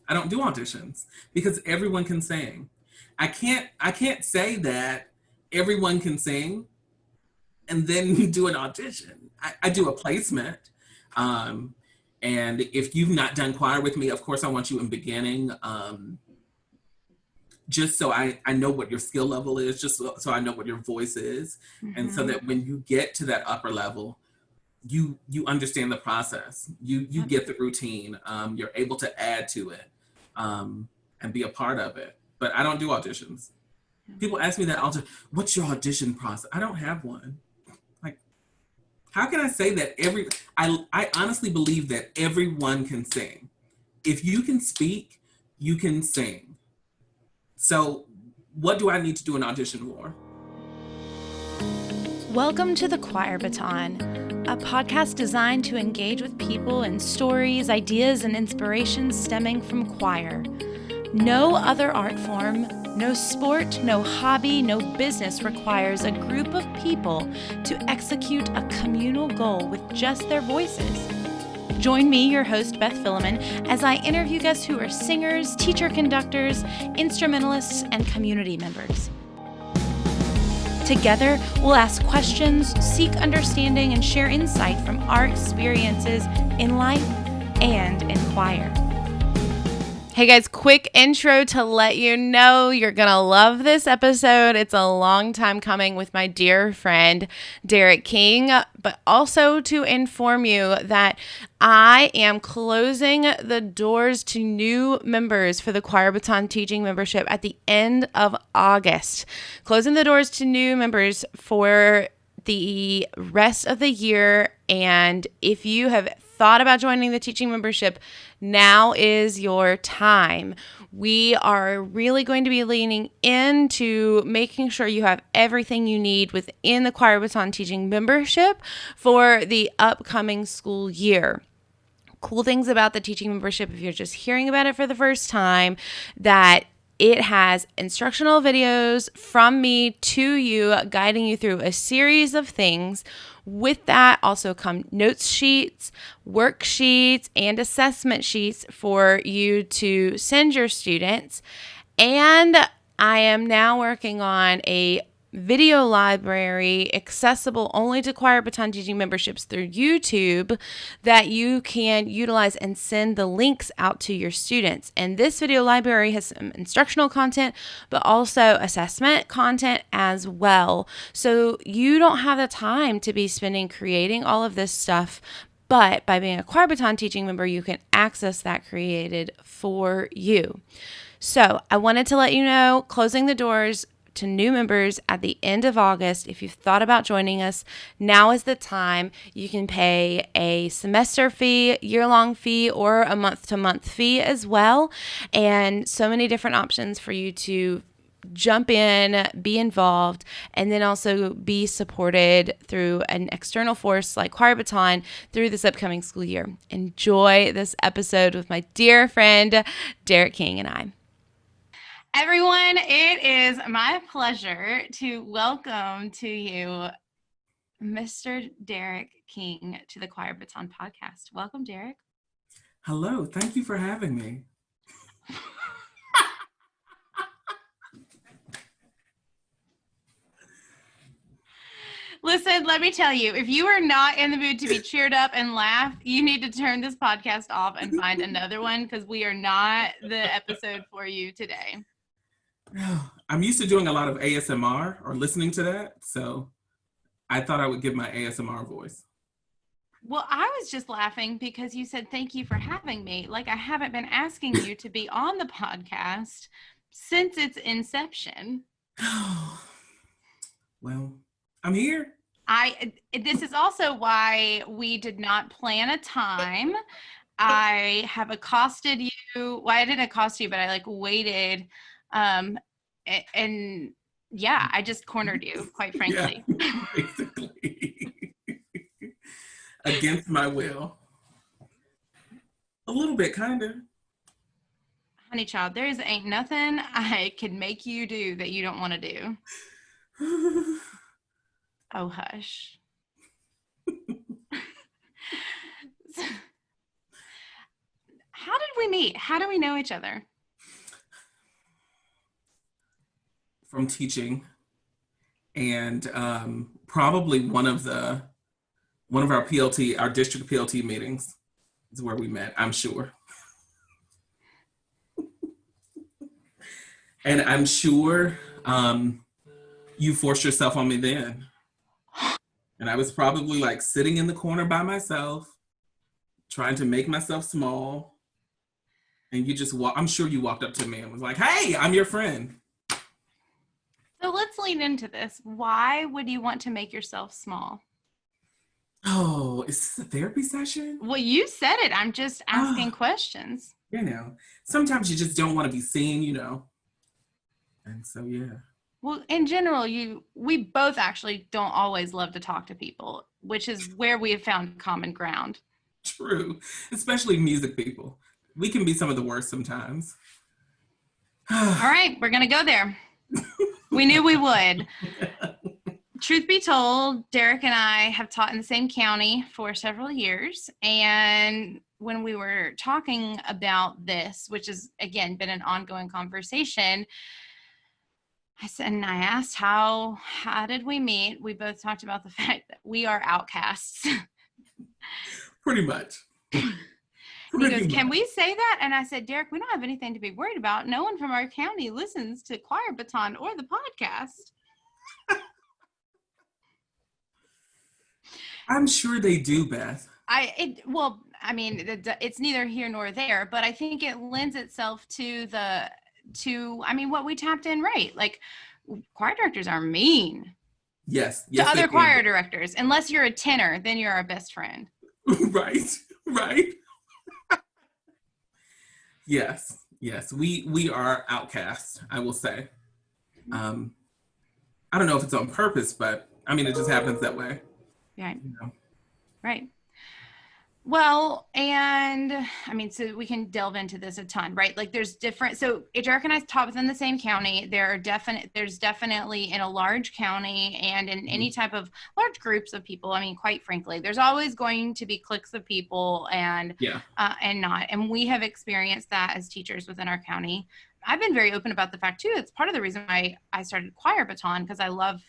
I don't do auditions because everyone can sing. I can't say that everyone can sing and then do an audition. I do a placement. Um, and if you've not done choir with me, of course, I want you in beginning, just so I know what your skill level is, just so I know what your voice is. And so that when you get to that upper level, you understand the process. You get the routine. You're able to add to it and be a part of it. But I don't do auditions. People ask me that all the time, what's your audition process? I don't have one. Like, how can I say that I honestly believe that everyone can sing. If you can speak, you can sing. So what do I need to do an audition for? Welcome to The Choir Baton, a podcast designed to engage with people and stories, ideas, and inspirations stemming from choir. No other art form, no sport, no hobby, no business requires a group of people to execute a communal goal with just their voices. Join me, your host, Beth Philemon, as I interview guests who are singers, teacher conductors, instrumentalists, and community members. Together, we'll ask questions, seek understanding, and share insight from our experiences in life and in choir. Hey guys, quick intro to let you know you're going to love this episode. It's a long time coming with my dear friend, Darrick King, but also to inform you that I am closing the doors to new members for the Choir Baton Teaching membership at the end of August. Closing the doors to new members for the rest of the year. And if you have thought about joining the teaching membership, now is your time. We are really going to be leaning into making sure you have everything you need within the Choir Baton Teaching membership for the upcoming school year. Cool things about the teaching membership, if you're just hearing about it for the first time, that it has instructional videos from me to you, guiding you through a series of things. With that also come notes sheets, worksheets, and assessment sheets for you to send your students. And I am now working on a video library accessible only to Choir Baton Teaching memberships through YouTube that you can utilize and send the links out to your students. And this video library has some instructional content, but also assessment content as well. So you don't have the time to be spending creating all of this stuff, but by being a Choir Baton Teaching member, you can access that created for you. So I wanted to let you know, closing the doors to new members at the end of August. If you've thought about joining us, now is the time. You can pay a semester fee, year-long fee, or a month-to-month fee as well. And so many different options for you to jump in, be involved, and then also be supported through an external force like Choir Baton through this upcoming school year. Enjoy this episode with my dear friend, Darrick King and I. Everyone, it is my pleasure to welcome to you Mr. Darrick King to the Choir Baton podcast. Welcome, Darrick. Hello, thank you for having me. Listen, let me tell you, if you are not in the mood to be cheered up and laugh, you need to turn this podcast off and find another one, because we are not the episode for you today. I'm used to doing a lot of ASMR or listening to that, so I thought I would give my ASMR voice. Well, I was just laughing because you said, thank you for having me. Like, I haven't been asking you to be on the podcast since its inception. Well, I'm here. This is also why we did not plan a time. I have accosted you. Well, I didn't accost you, but I waited. And yeah, I just cornered you, quite frankly. Yeah, basically. Against my will. A little bit, kind of. Honey child, there ain't nothing I can make you do that you don't want to do. Oh, hush. How did we meet? How do we know each other? From teaching, and probably one of our PLT, our district PLT meetings is where we met, I'm sure. And I'm sure you forced yourself on me then. And I was probably like sitting in the corner by myself, trying to make myself small. And you just I'm sure you walked up to me and was like, hey, I'm your friend. So let's lean into this. Why would you want to make yourself small? Oh, is this a therapy session? Well, you said it. I'm just asking questions. You know, sometimes you just don't want to be seen, you know. And so, yeah. Well, in general, we both actually don't always love to talk to people, which is where we have found common ground. True, especially music people. We can be some of the worst sometimes. All right, we're going to go there. We knew we would. Truth be told, Darrick and I have taught in the same county for several years. And when we were talking about this, which has, again, been an ongoing conversation, I asked, how did we meet? We both talked about the fact that we are outcasts. Pretty much. He goes, can we say that? And I said, Darrick, we don't have anything to be worried about. No one from our county listens to Choir Baton or the podcast. I'm sure they do, Beth. It's neither here nor there, but I think it lends itself to what we tapped in, right? Like, choir directors are mean. Yes. To other choir directors. Unless you're a tenor, then you're our best friend. Right. Yes. We are outcasts, I will say. I don't know if it's on purpose, but I mean, it just happens that way. Right. You know? Right. Well, and I mean, so we can delve into this a ton, right? Like there's different, so Darrick and I taught within the same county. There's definitely in a large county and in any type of large groups of people. I mean, quite frankly, there's always going to be cliques of people and not. And we have experienced that as teachers within our county. I've been very open about the fact too. It's part of the reason why I started Choir Baton, because I love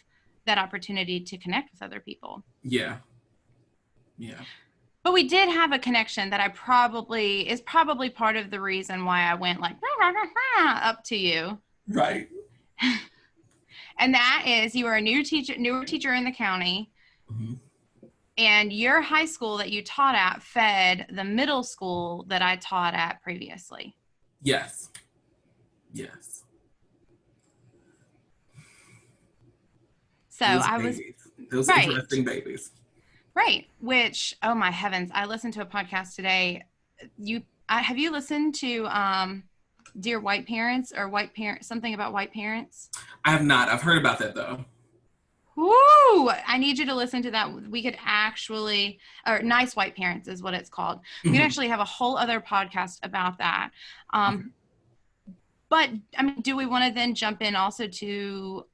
that opportunity to connect with other people. Yeah. But we did have a connection that is probably part of the reason why I went like rah, rah, rah, up to you. Right. And that is, you were a newer teacher in the county, and your high school that you taught at fed the middle school that I taught at previously. Yes. So those interesting babies. Right. Which, oh my heavens, I listened to a podcast today. Have you listened to Dear White Parents or something about white parents? I have not. I've heard about that though. Woo! I need you to listen to that. We could actually, or Nice White Parents is what it's called. We could actually have a whole other podcast about that. But I mean, do we want to then jump in also to,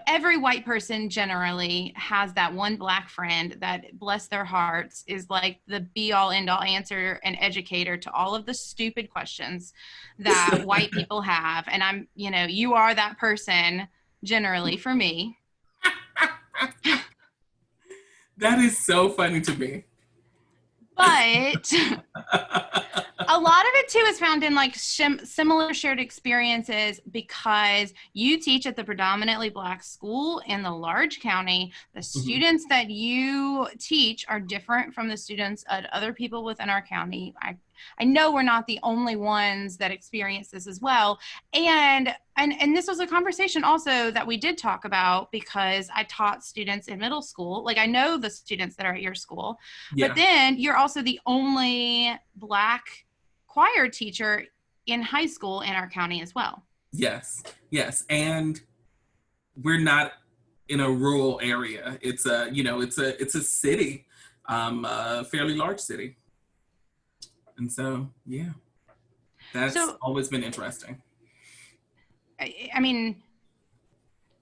every white person generally has that one black friend that, bless their hearts, is like the be all end all answer and educator to all of the stupid questions that white people have. And you are that person generally for me. That is so funny to me. But a lot of it too is found in like similar shared experiences, because you teach at the predominantly black school in the large county. The students that you teach are different from the students at other people within our county. I know we're not the only ones that experience this as well. And this was a conversation also that we did talk about, because I taught students in middle school. Like, I know the students that are at your school, but then you're also the only black choir teacher in high school in our county as well. Yes. And we're not in a rural area. It's a city, a fairly large city. And so, that's always been interesting. I mean,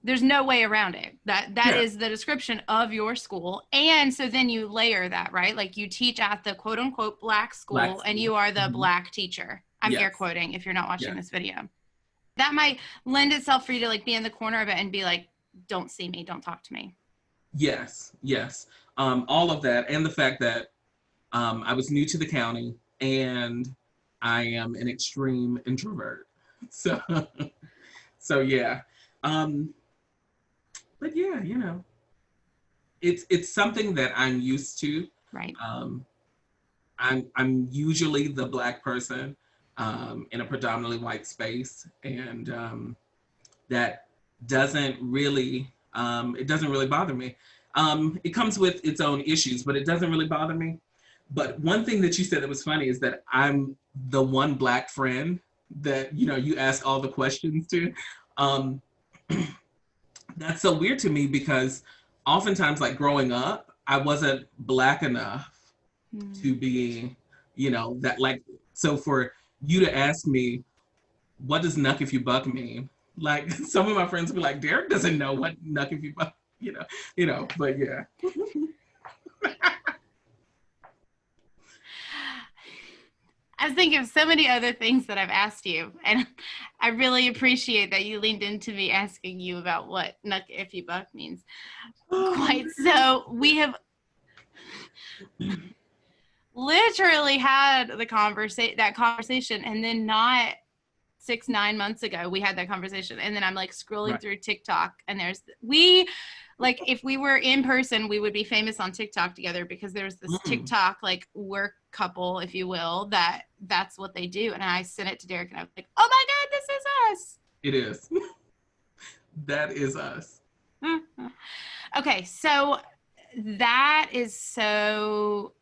There's no way around it. That is the description of your school. And so then you layer that, right? Like you teach at the quote unquote black school, and you are the black teacher. I'm air quoting if you're not watching this video. That might lend itself for you to like be in the corner of it and be like, don't see me, don't talk to me. Yes. All of that. And the fact that I was new to the county and I am an extreme introvert. So yeah. But yeah, you know, it's something that I'm used to. Right. I'm usually the black person in a predominantly white space, and that doesn't really bother me. It comes with its own issues, but it doesn't really bother me. But one thing that you said that was funny is that I'm the one black friend that, you know, you ask all the questions to. That's so weird to me because oftentimes, like growing up, I wasn't black enough to be, you know, that like, so for you to ask me, what does nuck if you buck mean? Like some of my friends would be like, Darrick doesn't know what nuck if you buck, you know, but yeah. I was thinking of so many other things that I've asked you, and I really appreciate that you leaned into me asking you about what nuck if you buck means. Quite so. We have literally had that conversation, and then not 6-9 months ago we had that conversation, and then I'm like scrolling through TikTok, and like if we were in person, we would be famous on TikTok together because there's this TikTok like work couple, if you will, that's what they do. And I sent it to Darrick and I was like, oh my God, this is us. It is. That is us. Okay, so that is so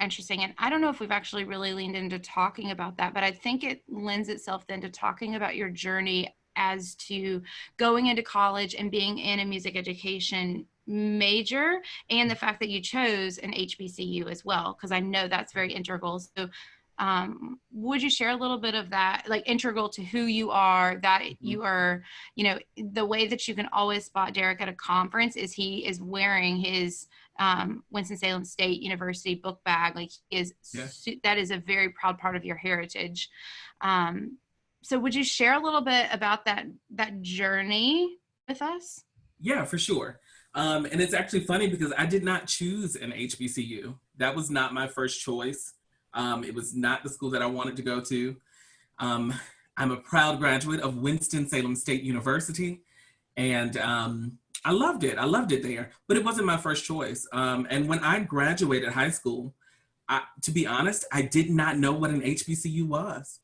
interesting. And I don't know if we've actually really leaned into talking about that, but I think it lends itself then to talking about your journey as to going into college and being in a music education major, and the fact that you chose an HBCU as well, because I know that's very integral. So would you share a little bit of that, like integral to who you are, that you are, you know, the way that you can always spot Darrick at a conference is he is wearing his Winston-Salem State University book bag. Like that is a very proud part of your heritage. So would you share a little bit about that journey with us? Yeah, for sure. And it's actually funny because I did not choose an HBCU. That was not my first choice. It was not the school that I wanted to go to. I'm a proud graduate of Winston-Salem State University, and I loved it. I loved it there, but it wasn't my first choice. And when I graduated high school, to be honest, I did not know what an HBCU was.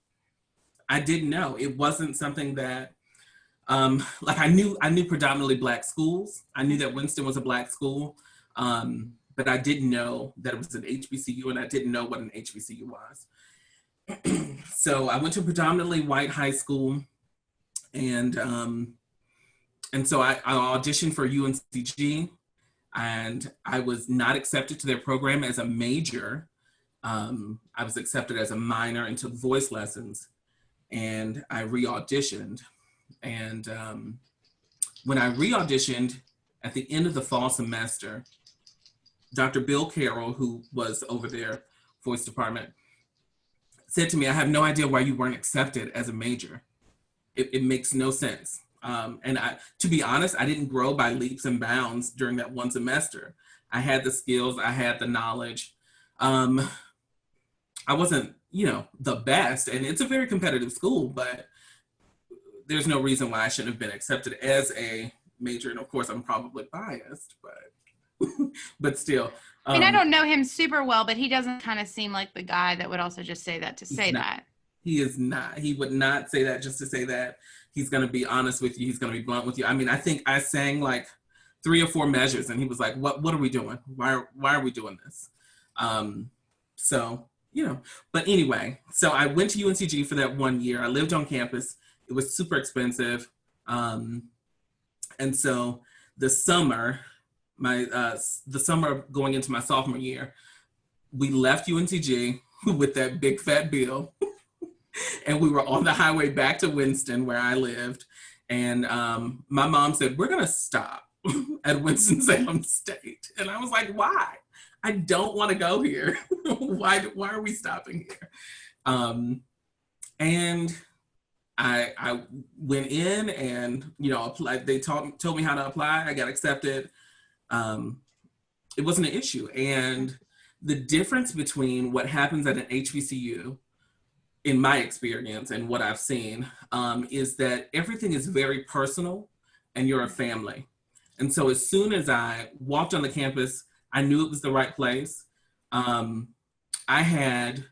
I didn't know. It wasn't something that, like I knew predominantly black schools. I knew that Winston was a black school, but I didn't know that it was an HBCU, and I didn't know what an HBCU was. So I went to a predominantly white high school, and so I auditioned for UNCG, and I was not accepted to their program as a major. I was accepted as a minor and took voice lessons. And I re-auditioned. And when I re-auditioned at the end of the fall semester, Dr. Bill Carroll, who was over their voice department, said to me, I have no idea why you weren't accepted as a major. It makes no sense. And to be honest, I didn't grow by leaps and bounds during that one semester. I had the skills, I had the knowledge. I wasn't, you know, the best, and it's a very competitive school, but there's no reason why I shouldn't have been accepted as a major. And of course, I'm probably biased, but still. I mean, I don't know him super well, but he doesn't kind of seem like the guy that would also just say that to say that. He is not. He would not say that just to say that. He's going to be honest with you. He's going to be blunt with you. I mean, I think I sang like 3 or 4 measures, and he was like, what are we doing? Why are we doing this? So, you know, but anyway, so I went to UNCG for that 1 year. I lived on campus. It was super expensive. And so the summer, the summer going into my sophomore year, we left UNCG with that big fat bill. And we were on the highway back to Winston, where I lived. And my mom said, we're gonna stop at Winston-Salem State. And I was like, why? I don't want to go here. Why are we stopping here? And I went in and, applied. They told me how to apply. I got accepted. It wasn't an issue. And the difference between what happens at an HBCU, in my experience and what I've seen, is that everything is very personal and you're a family. And so as soon as I walked on the campus, I knew it was the right place. I had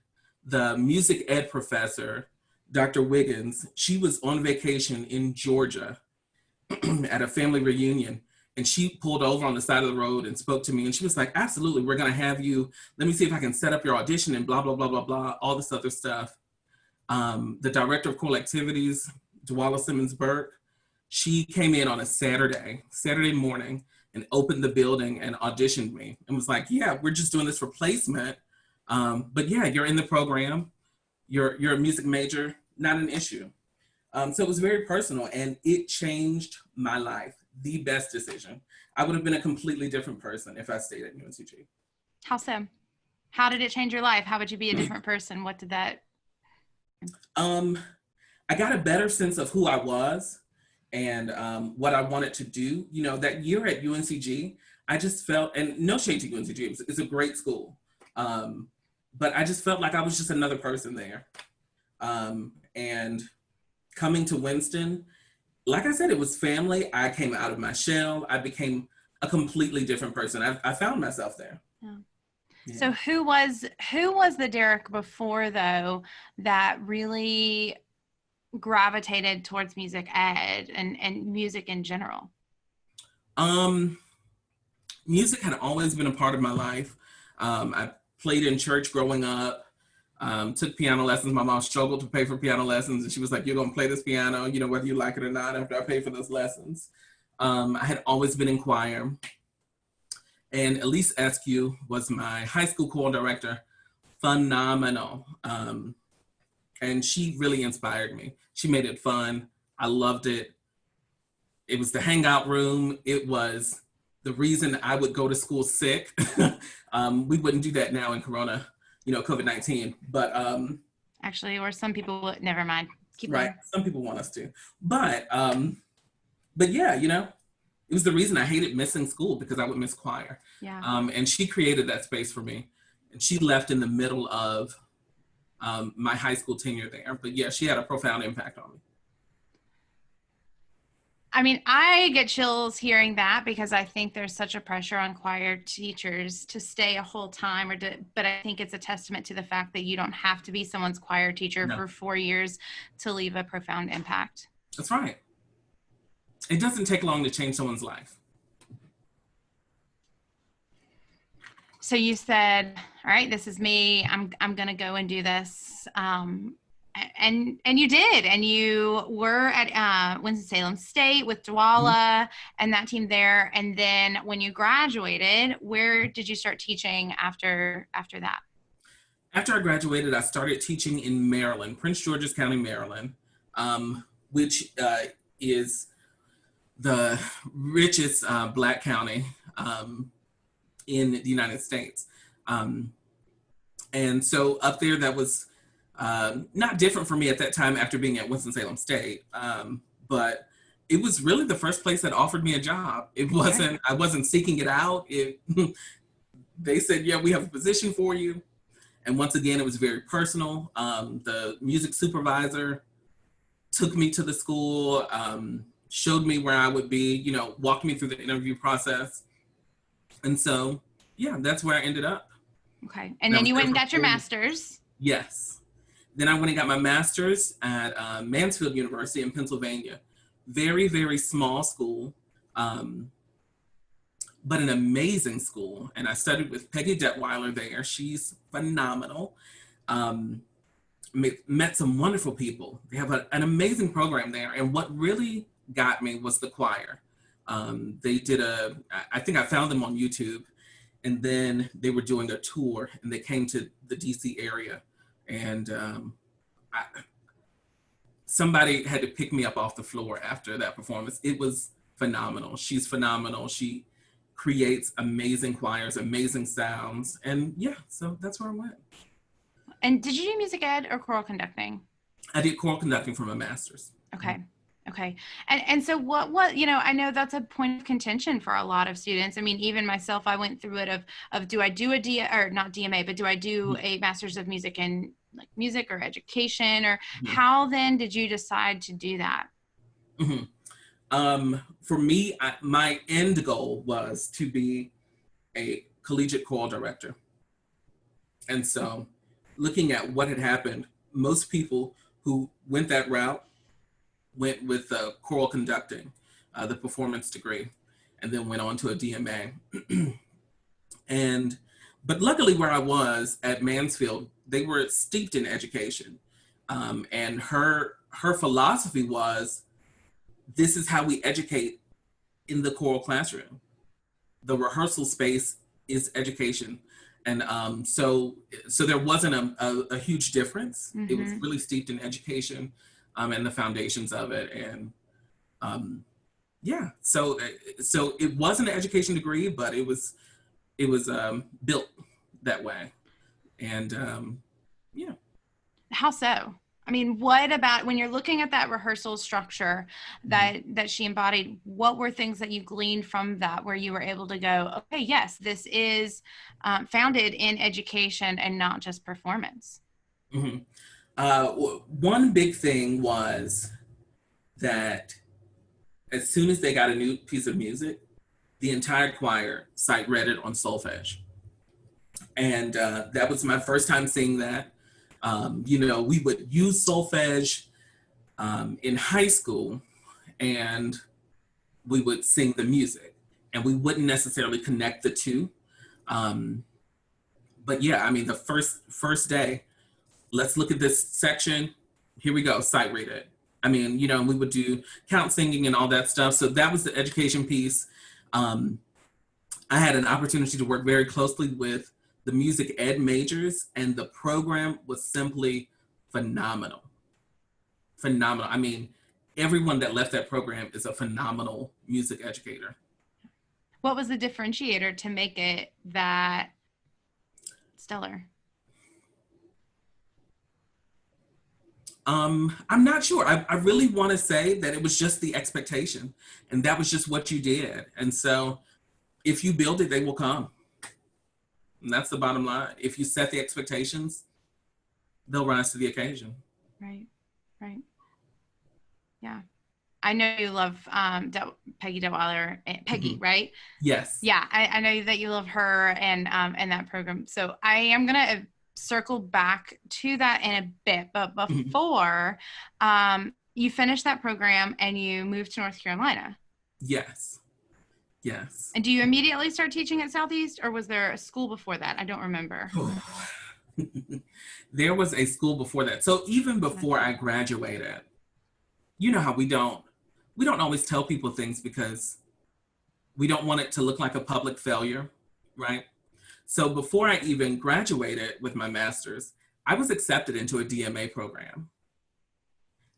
the music ed professor, Dr. Wiggins. She was on vacation in Georgia at a family reunion. And she pulled over on the side of the road and spoke to me. And she was like, absolutely, we're gonna have you. Let me see if I can set up your audition and blah, blah, blah, blah, blah, all this other stuff. The Director of Choral Activities, Dvorak Symphony, she came in on a Saturday morning, and opened the building and auditioned me and was like, yeah, we're just doing this for placement. But yeah, you're in the program. You're a music major, not an issue. So it was very personal and it changed my life. The best decision. I would have been a completely different person if I stayed at UNCG. How so? How did it change your life? How would you be a different person? What did that? I got a better sense of who I was and what I wanted to do. That year at UNCG, I just felt, and no shade to UNCG, it's a great school. But I just felt like I was just another person there. And coming to Winston, like I said, it was family. I came out of my shell. I became a completely different person. I found myself there. Yeah. Yeah. So who was the Darrick before, though, that really gravitated towards music ed and music in general? Music had always been a part of my life. I played in church growing up, took piano lessons. My mom struggled to pay for piano lessons, and she was like, you're gonna play this piano, whether you like it or not, after I pay for those lessons. I had always been in choir. And Elise Eskew was my high school choral director, phenomenal. And she really inspired me. She made it fun. I loved it. It was the hangout room. It was the reason I would go to school sick. We wouldn't do that now in Corona, COVID-19, but. Actually, or some people, never mind. Keep right, going. Some people want us to. But yeah, it was the reason I hated missing school, because I would miss choir. Yeah. And she created that space for me. And she left in the middle of my high school tenure there. But yeah, she had a profound impact on me. I mean, I get chills hearing that, because I think there's such a pressure on choir teachers to stay a whole time, but I think it's a testament to the fact that you don't have to be someone's choir teacher for 4 years to leave a profound impact. That's right. It doesn't take long to change someone's life. So you said, all right, this is me. I'm going to go and do this. And you did, and you were at Winston-Salem State with Dvorak and that team there. And then when you graduated, where did you start teaching after that? After I graduated, I started teaching in Maryland, Prince George's County, Maryland, which is the richest Black county in the United States. And so up there, that was not different for me at that time after being at Winston-Salem State, but it was really the first place that offered me a job. It wasn't, I wasn't seeking it out. They said, yeah, we have a position for you. And once again, it was very personal. The music supervisor took me to the school, showed me where I would be, walked me through the interview process. And so, yeah, that's where I ended up. Okay. And then you went and got your master's. Yes. Then I went and got my master's at Mansfield University in Pennsylvania. Very, very small school, but an amazing school. And I studied with Peggy Detweiler there. She's phenomenal. Met some wonderful people. They have an amazing program there. And what really got me was the choir. They did I think I found them on YouTube, and then they were doing a tour and they came to the DC area. And somebody had to pick me up off the floor after that performance. It was phenomenal. She's phenomenal. She creates amazing choirs, amazing sounds. And yeah, so that's where I went. And did you do music ed or choral conducting? I did choral conducting for my master's. Okay. Okay. And so what, you know, I know that's a point of contention for a lot of students. I mean, even myself, I went through it of do I do not DMA, but do I do a master's of music in like music or education, or how then did you decide to do that? For me, my end goal was to be a collegiate choral director. And so looking at what had happened, most people who went that route went with choral conducting, the performance degree, and then went on to a DMA. But luckily where I was at Mansfield, they were steeped in education. And her philosophy was, this is how we educate in the choral classroom. The rehearsal space is education. And so there wasn't a huge difference. It was really steeped in education and the foundations of it. And yeah, so it wasn't an education degree, but it was built that way. And yeah. How so? I mean, what about when you're looking at that rehearsal structure that she embodied, what were things that you gleaned from that where you were able to go, okay, yes, this is founded in education and not just performance? One big thing was that as soon as they got a new piece of music, the entire choir sight read it on solfege. And that was my first time seeing that. You know, we would use solfege in high school, and we would sing the music, and we wouldn't necessarily connect the two. But yeah, I mean, the first day, let's look at this section. Here we go, sight read it. I mean, you know, we would do count singing and all that stuff. So that was the education piece. I had an opportunity to work very closely with the music ed majors, and the program was simply phenomenal. Phenomenal. I mean, everyone that left that program is a phenomenal music educator. What was the differentiator to make it that stellar? I'm not sure. I really want to say that it was just the expectation, and that was just what you did. And so if you build it, they will come. And that's the bottom line. If you set the expectations, they'll rise to the occasion. Right, right. Yeah. I know you love Peggy Detweiler, Peggy, right? Yes. Yeah, I know that you love her and that program. So I am going to circle back to that in a bit. But before, you finished that program and you moved to North Carolina. Yes. Yes. And do you immediately start teaching at Southeast, or was there a school before that? I don't remember. There was a school before that. So even before I graduated, you know how we don't always tell people things because we don't want it to look like a public failure, right? So before I even graduated with my master's, I was accepted into a DMA program.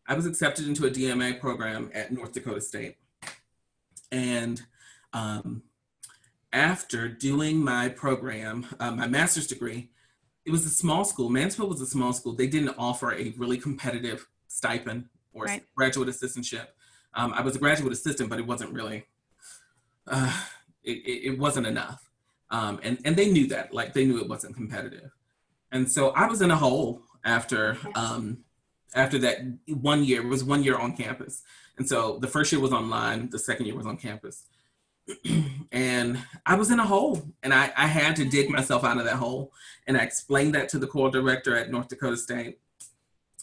I was accepted into a DMA program at North Dakota State. And after doing my program, my master's degree, it was a small school. Mansfield was a small school. They didn't offer a really competitive stipend or graduate assistantship. I was a graduate assistant, but it wasn't really, it wasn't enough. And they knew that, like they knew it wasn't competitive. And so I was in a hole after that 1 year. It was 1 year on campus. And so the first year was online, the second year was on campus. And I was in a hole, and I had to dig myself out of that hole. And I explained that to the choral director at North Dakota State.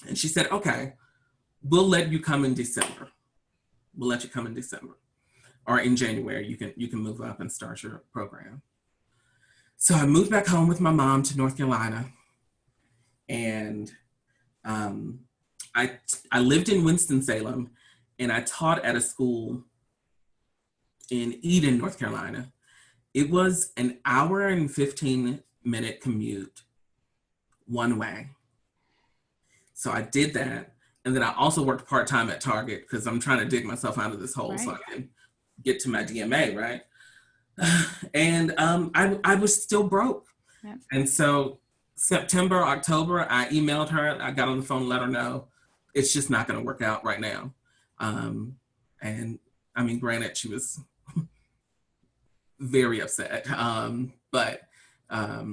And she said, okay, we'll let you come in December. We'll let you come in December. Or in January, you can move up and start your program. So I moved back home with my mom to North Carolina. And I lived in Winston-Salem, and I taught at a school in Eden, North Carolina. It was an hour and 15-minute commute one way. So I did that. And then I also worked part-time at Target because I'm trying to dig myself out of this hole so I can get to my DMA, right? And I was still broke. Yep. And so September, October, I emailed her. I got on the phone, let her know it's just not going to work out right now. And I mean, granted, she was very upset, but I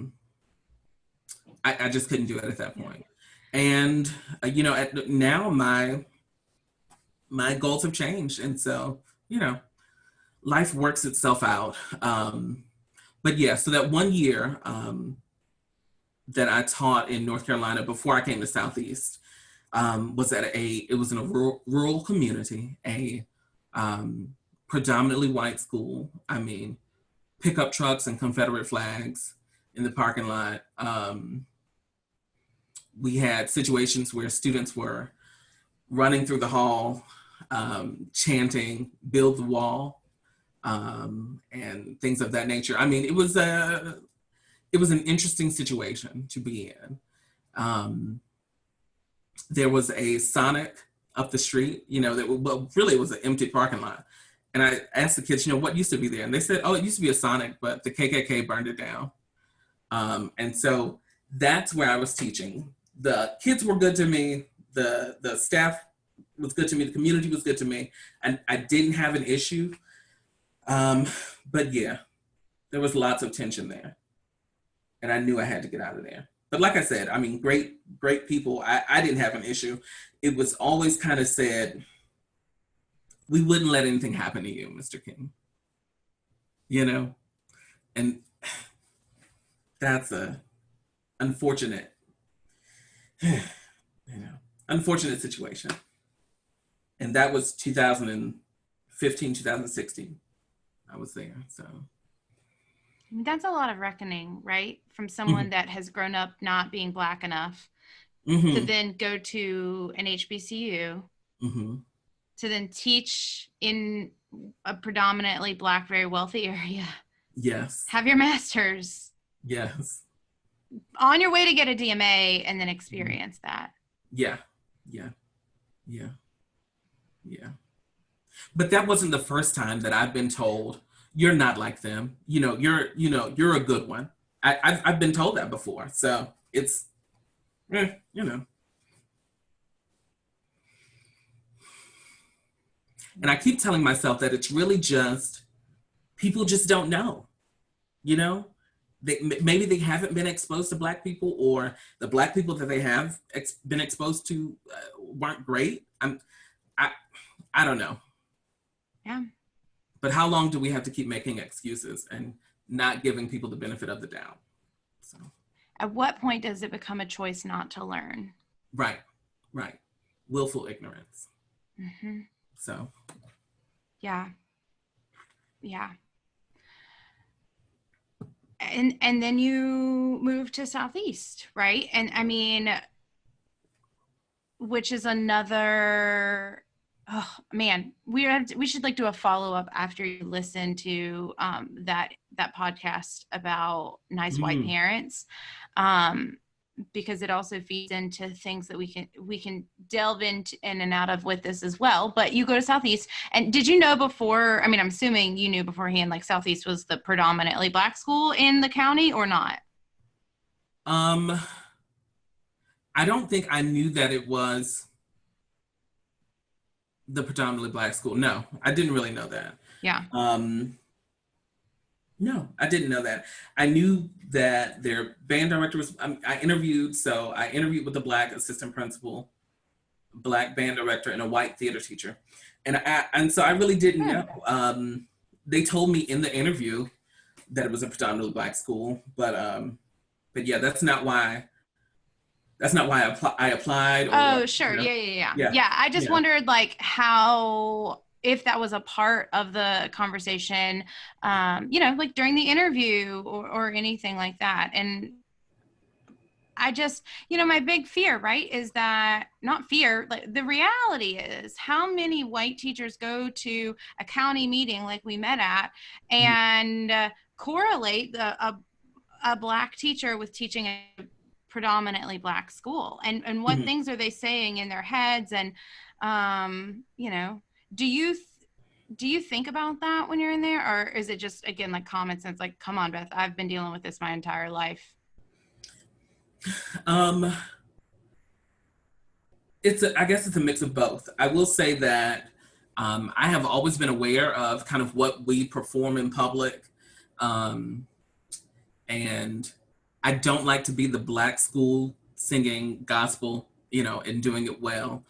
just couldn't do it at that point. And you know, now my goals have changed, and so you know, life works itself out. But yeah, so that 1 year that I taught in North Carolina before I came to Southeast was it was in a rural community, a predominantly white school. I mean, pickup trucks and Confederate flags in the parking lot. We had situations where students were running through the hall, chanting, "Build the wall," and things of that nature. I mean, it was an interesting situation to be in. There was a Sonic up the street, you know, really it was an empty parking lot. And I asked the kids, you know, what used to be there? And they said, oh, it used to be a Sonic, but the KKK burned it down. And so that's where I was teaching. The kids were good to me. The staff was good to me. The community was good to me. And I didn't have an issue. But yeah, there was lots of tension there. And I knew I had to get out of there. But like I said, I mean, great people. I didn't have an issue. It was always kind of said, we wouldn't let anything happen to you, Mr. King. You know? And that's a unfortunate, unfortunate situation. And that was 2015, 2016. I was there, so. That's a lot of reckoning, right? From someone that has grown up not being Black enough to then go to an HBCU, to then teach in a predominantly Black, very wealthy area. Yes. Have your master's. Yes. On your way to get a DMA and then experience that. Yeah. But that wasn't the first time that I've been told, you're not like them. You're a good one. I've been told that before. So it's, you know. And I keep telling myself that it's really just, people just don't know, you know? Maybe they haven't been exposed to Black people, or the Black people that they have been exposed to weren't great. I don't know. Yeah. But how long do we have to keep making excuses and not giving people the benefit of the doubt? So. At what point does it become a choice not to learn? Right. Willful ignorance. So. Yeah. And then you moved to Southeast, right? And I mean, which is another, oh man, we should like do a follow-up after you listen to that podcast about nice white parents, because it also feeds into things that we can delve into in and out of with this as well. But you go to Southeast, and did you know before, I mean, I'm assuming you knew beforehand, like Southeast was the predominantly Black school in the county, or not? I don't think I knew that it was the predominantly Black school. No, I didn't really know that. Yeah. No, I didn't know that. I knew that their band director was, I interviewed with the Black assistant principal, Black band director, and a white theater teacher. And so I really didn't know. They told me in the interview that it was a predominantly Black school, but yeah, that's not why I applied. Oh, sure. You know? Yeah. I just wondered like how, if that was a part of the conversation, like during the interview or anything like that. And I just, my big fear, right, is that, not fear, like the reality is how many white teachers go to a county meeting like we met at and correlate a Black teacher with teaching a predominantly Black school, and what things are they saying in their heads? And you know, do you think about that when you're in there, or is it just, again, like common sense, like, come on, Beth, I've been dealing with this my entire life? I guess it's a mix of both. I will say that I have always been aware of kind of what we perform in public. And I don't like to be the Black school singing gospel, you know, and doing it well.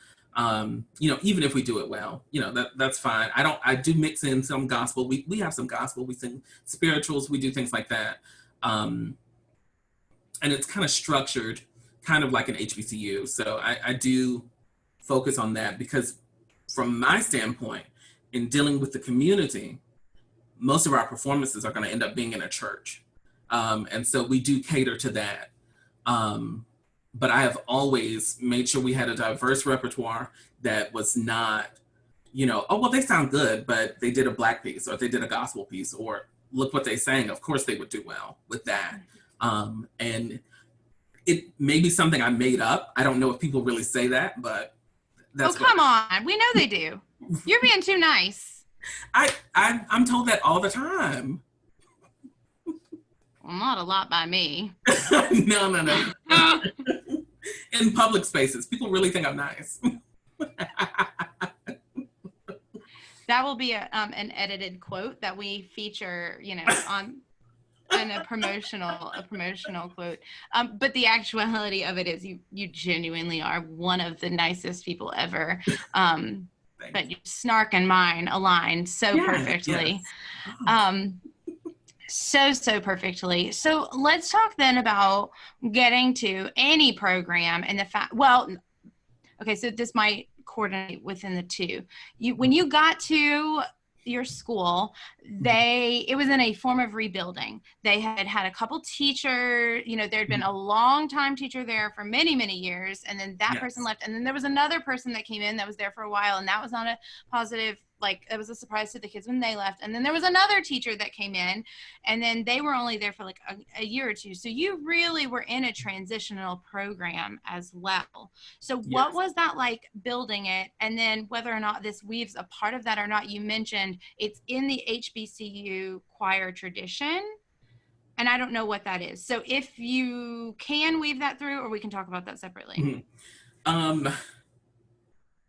You know, even if we do it well, you know, that's fine. I do mix in some gospel. We have some gospel, we sing spirituals, we do things like that. And it's kind of structured, kind of like an HBCU. So I do focus on that because from my standpoint, in dealing with the community, most of our performances are going to end up being in a church. And so we do cater to that. But I have always made sure we had a diverse repertoire that was not, you know, oh, well, they sound good, but they did a Black piece or they did a gospel piece, or look what they sang. Of course they would do well with that. And it may be something I made up. I don't know if people really say that, but that's come on. We know they do. You're being too nice. I'm told that all the time. Well, not a lot by me. No. In public spaces, people really think I'm nice. That will be an edited quote that we feature, you know, on a promotional quote. But the actuality of it is you genuinely are one of the nicest people ever. But your snark and mine align so perfectly. Yes. So perfectly. So let's talk then about getting to any program and the fact, well, okay, so this might coordinate within the two. When you got to your school, it was in a form of rebuilding. They had a couple teachers, you know, there'd been a long time teacher there for many, many years. And then that person left. And then there was another person that came in that was there for a while. And that was not a positive, like, it was a surprise to the kids when they left. And then there was another teacher that came in, and then they were only there for like a year or two. So you really were in a transitional program as well. So what was that like building it? And then whether or not this weaves a part of that or not, you mentioned it's in the HBCU choir tradition. And I don't know what that is. So if you can weave that through, or we can talk about that separately.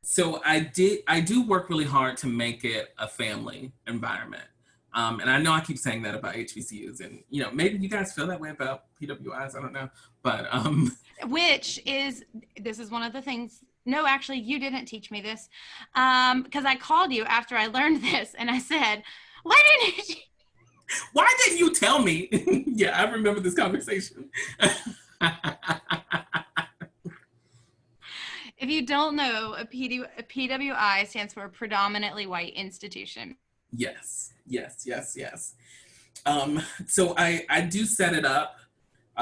So I do work really hard to make it a family environment. And I know I keep saying that about HBCUs, and, you know, maybe you guys feel that way about PWIs, I don't know, but. This is one of the things, no, actually you didn't teach me this, because I called you after I learned this and I said, why didn't you tell me? Yeah, I remember this conversation. If you don't know, a PWI stands for predominantly white institution. Yes. So I do set it up.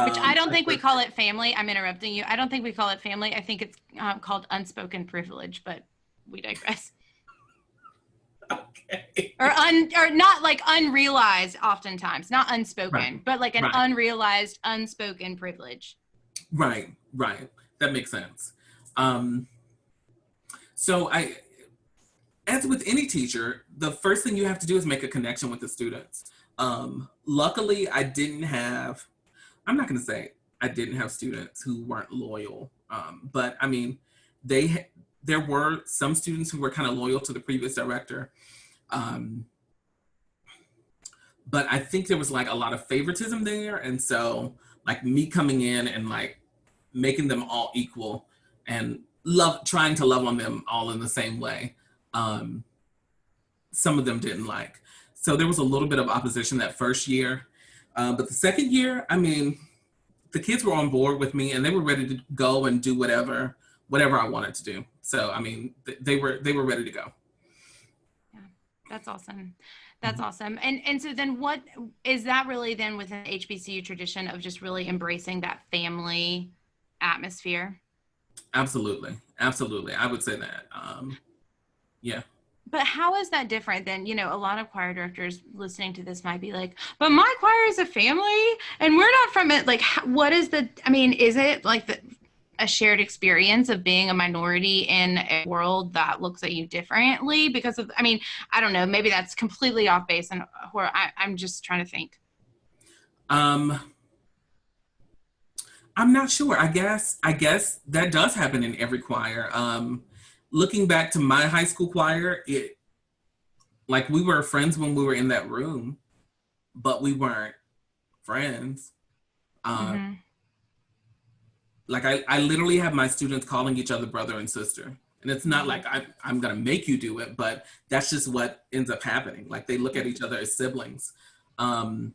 Which I don't think we call it family. I'm interrupting you. I don't think we call it family. I think it's called unspoken privilege, but we digress. Okay. Or not like unrealized oftentimes, not unspoken, but like an unrealized, unspoken privilege. Right. That makes sense. So as with any teacher, the first thing you have to do is make a connection with the students. Luckily, I'm not going to say I didn't have students who weren't loyal. But I mean, there were some students who were kind of loyal to the previous director. But I think there was like a lot of favoritism there. And so like me coming in and like making them all equal and trying to love on them all in the same way. Some of them didn't like. So there was a little bit of opposition that first year. But the second year, I mean, the kids were on board with me and they were ready to go and do whatever I wanted to do. So, I mean, they were ready to go. Yeah, that's awesome. That's awesome. And so then what is that really then within the HBCU tradition of just really embracing that family atmosphere? Absolutely. I would say that. Yeah. But how is that different than, you know, a lot of choir directors listening to this might be like, but my choir is a family and we're not from it. Like, what is I mean, is it like a shared experience of being a minority in a world that looks at you differently because of, I mean, I don't know, maybe that's completely off base and where I'm just trying to think. I'm not sure. I guess that does happen in every choir. Looking back to my high school choir, like we were friends when we were in that room, but we weren't friends. Like I literally have my students calling each other brother and sister. And it's not like I'm gonna make you do it, but that's just what ends up happening. Like they look at each other as siblings. And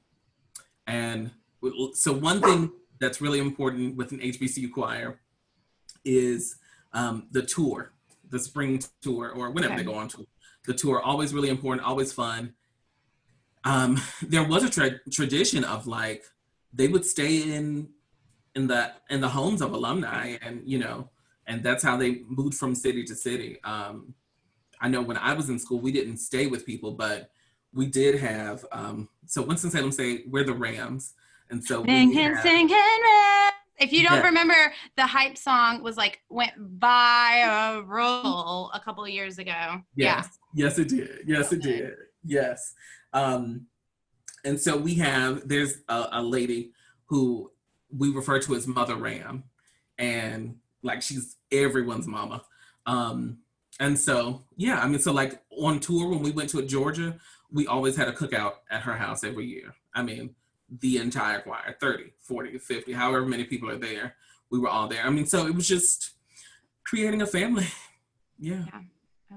so one thing that's really important with an HBCU choir is the tour, the spring tour, or whenever they go on tour. The tour, always really important, always fun. There was a tradition of like, they would stay in the homes of alumni, and you know, and that's how they moved from city to city. I know when I was in school, we didn't stay with people, but we did have, so Winston-Salem State, we're the Rams. And so if you don't remember, the hype song was like, went by a roll a couple of years ago. Yes. Yes, it did. Yes, it did. Yes. And so there's a lady who we refer to as Mother Ram, and like she's everyone's mama. And so, yeah, I mean, so like on tour, when we went to Georgia, we always had a cookout at her house every year. I mean, the entire choir, 30, 40, 50, however many people are there, we were all there. I mean, so it was just creating a family. Yeah,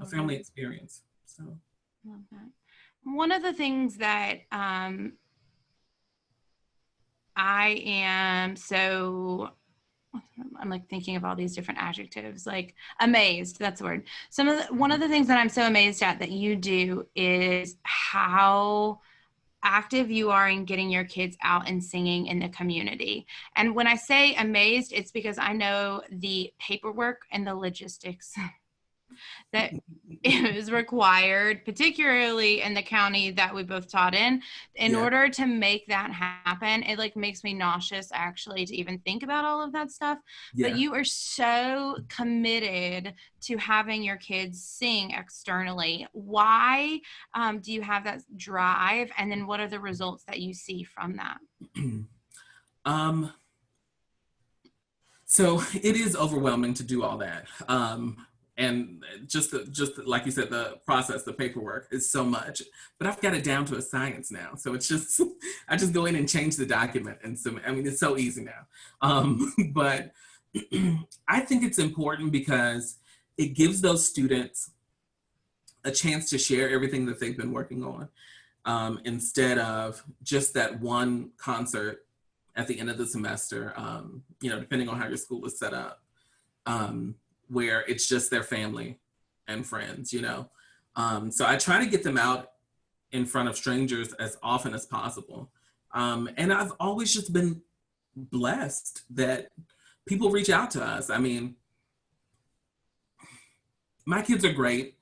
a family experience. So, love that. One of the things that I am so, I'm like thinking of all these different adjectives, like amazed, that's the word. One of the things that I'm so amazed at that you do is how active you are in getting your kids out and singing in the community. And when I say amazed, it's because I know the paperwork and the logistics that is required, particularly in the county that we both taught in order to make that happen. It like makes me nauseous actually to even think about all of that stuff. But you are so committed to having your kids sing externally. Why do you have that drive? And then what are the results that you see from that? So it is overwhelming to do all that. And just like you said, the process, the paperwork is so much, but I've got it down to a science now. So it's just, I just go in and change the document. And so, I mean, it's so easy now. But I think it's important because it gives those students a chance to share everything that they've been working on, instead of just that one concert at the end of the semester, you know, depending on how your school is set up. Where it's just their family and friends, you know? So I try to get them out in front of strangers as often as possible. And I've always just been blessed that people reach out to us. I mean, my kids are great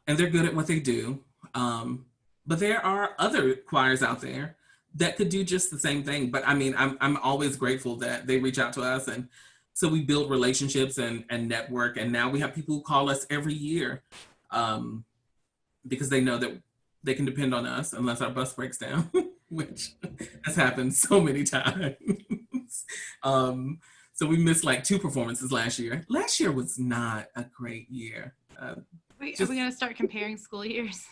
and they're good at what they do. But there are other choirs out there that could do just the same thing. But I mean, I'm always grateful that they reach out to us, and so we build relationships and network. And now we have people who call us every year because they know that they can depend on us unless our bus breaks down, which has happened so many times. So we missed like 2 performances last year. Last year was not a great year. Are we going to start comparing school years?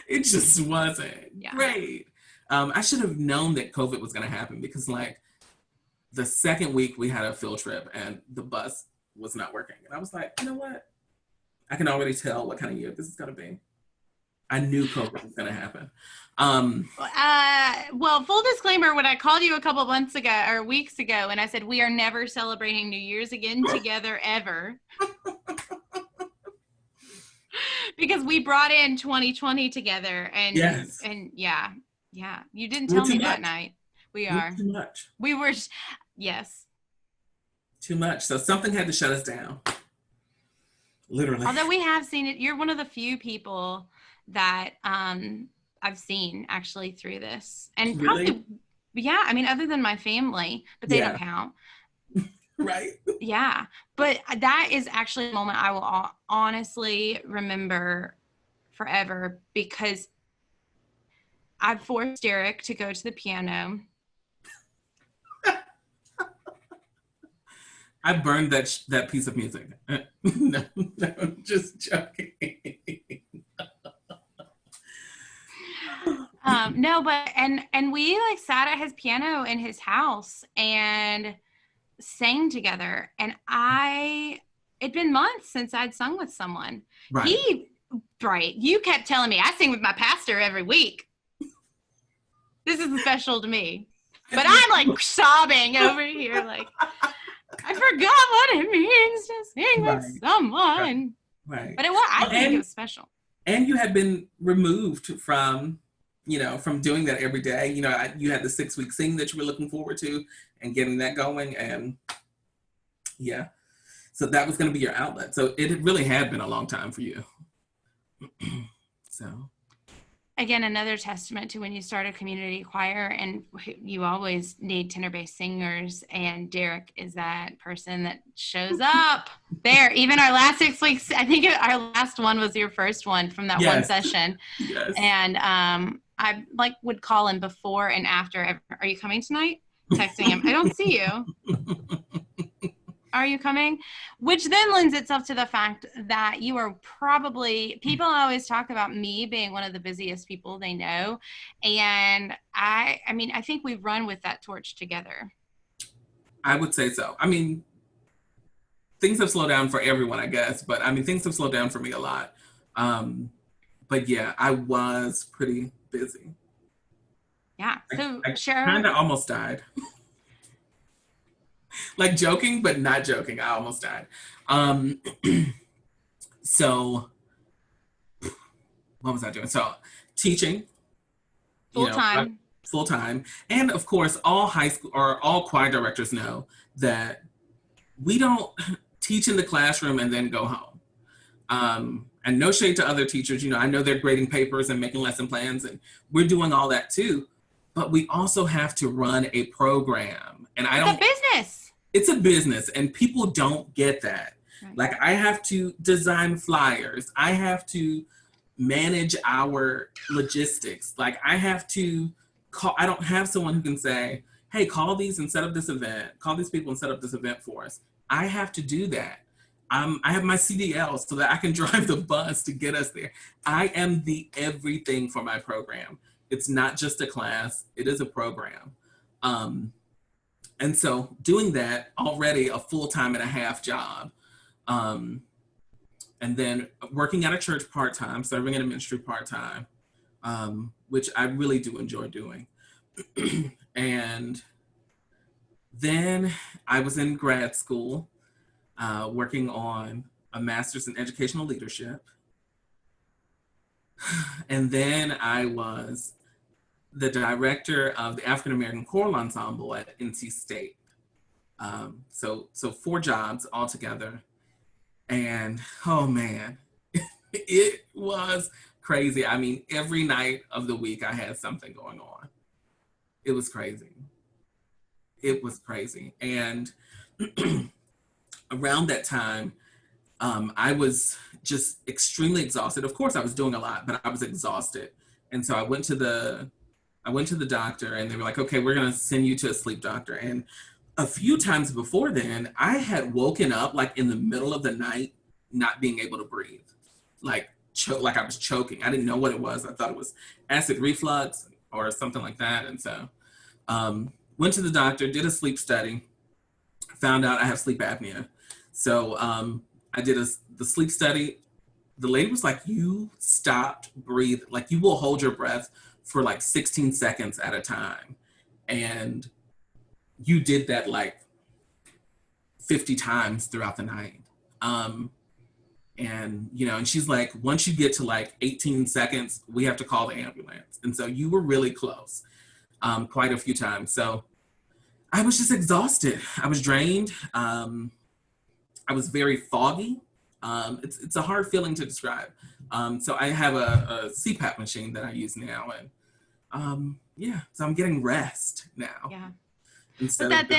It just wasn't great. I should have known that COVID was going to happen, because like, the second week we had a field trip and the bus was not working. And I was like, you know what? I can already tell what kind of year this is going to be. I knew COVID was going to happen. Well, full disclaimer, when I called you a couple months ago or weeks ago, and I said, we are never celebrating New Year's again together ever. Because we brought in 2020 together, and you didn't tell me that night. We are. Too much. We were, yes. Too much. So something had to shut us down. Literally. Although we have seen it, you're one of the few people that I've seen actually through this. And Really? probably, yeah, I mean, other than my family, but they don't count. Right. Yeah. But that is actually a moment I will honestly remember forever, because I forced Darrick to go to the piano. I burned that piece of music. No, just joking. No, but and we like sat at his piano in his house and sang together. And it'd been months since I'd sung with someone. Right. You kept telling me I sing with my pastor every week. This is special to me. But I'm like sobbing over here, like, I forgot what it means to sing with someone. Right. But I think it was special. And you had been removed from, from doing that every day. You had the 6-week sing that you were looking forward to and getting that going. And yeah, so that was going to be your outlet. So it really had been a long time for you. So. Again, another testament to when you start a community choir, and you always need tenor bass singers, and Darrick is that person that shows up there. Even our last 6 weeks, I think our last one was your first one from that one session. Yes. And I would call him before and after. Are you coming tonight? Texting him, I don't see you. Are you coming? Which then lends itself to the fact that you are probably, people always talk about me being one of the busiest people they know. And I think we run with that torch together. I would say so. I mean, things have slowed down for everyone, I guess, but things have slowed down for me a lot. But yeah, I was pretty busy. Yeah. So I kind of almost died. Like joking, but not joking. I almost died. So what was I doing? So teaching. Full-time. Full-time. And of course, all high school or all choir directors know that we don't teach in the classroom and then go home. And no shade to other teachers. I know they're grading papers and making lesson plans, and we're doing all that too. But we also have to run a program. And It's a business. It's a business, and people don't get that. Right. Like, I have to design flyers. I have to manage our logistics. Like, I have to call. I don't have someone who can say, hey, call these and set up this event. Call these people and set up this event for us. I have to do that. I have my CDL so that I can drive the bus to get us there. I am the everything for my program. It's not just a class. It is a program. And so doing that, already a full-time and a half job. And then working at a church part-time, serving in a ministry part-time, which I really do enjoy doing. And then I was in grad school, working on a master's in educational leadership. And then I was the director of the African American Choral Ensemble at NC State. So 4 jobs altogether. And oh man, it was crazy. Every night of the week I had something going on. It was crazy. It was crazy. And around that time, I was just extremely exhausted. Of course I was doing a lot, but I was exhausted. And so I went to the doctor, and they were like, okay, we're going to send you to a sleep doctor. And a few times before then, I had woken up like in the middle of the night, not being able to breathe, like I was choking. I didn't know what it was. I thought it was acid reflux or something like that. And so went to the doctor, did a sleep study, found out I have sleep apnea. So I did the sleep study. The lady was like, you stopped breathing. Like, you will hold your breath for like 16 seconds at a time. And you did that like 50 times throughout the night. And she's like, once you get to like 18 seconds, we have to call the ambulance. And so you were really close, quite a few times. So I was just exhausted. I was drained. I was very foggy. It's a hard feeling to describe. So I have a CPAP machine that I use now, and yeah, so I'm getting rest now. Yeah. Instead But of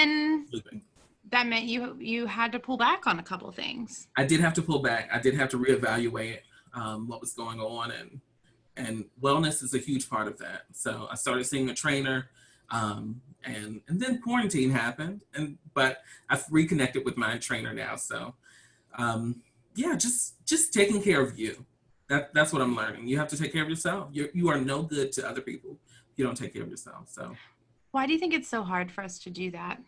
sleeping. that meant you had to pull back on a couple things. I did have to pull back. I did have to reevaluate what was going on, and wellness is a huge part of that. So I started seeing a trainer, and then quarantine happened, but I've reconnected with my trainer now. So yeah, just taking care of you. That's what I'm learning. You have to take care of yourself. You are no good to other people if you don't take care of yourself. So why do you think it's so hard for us to do that?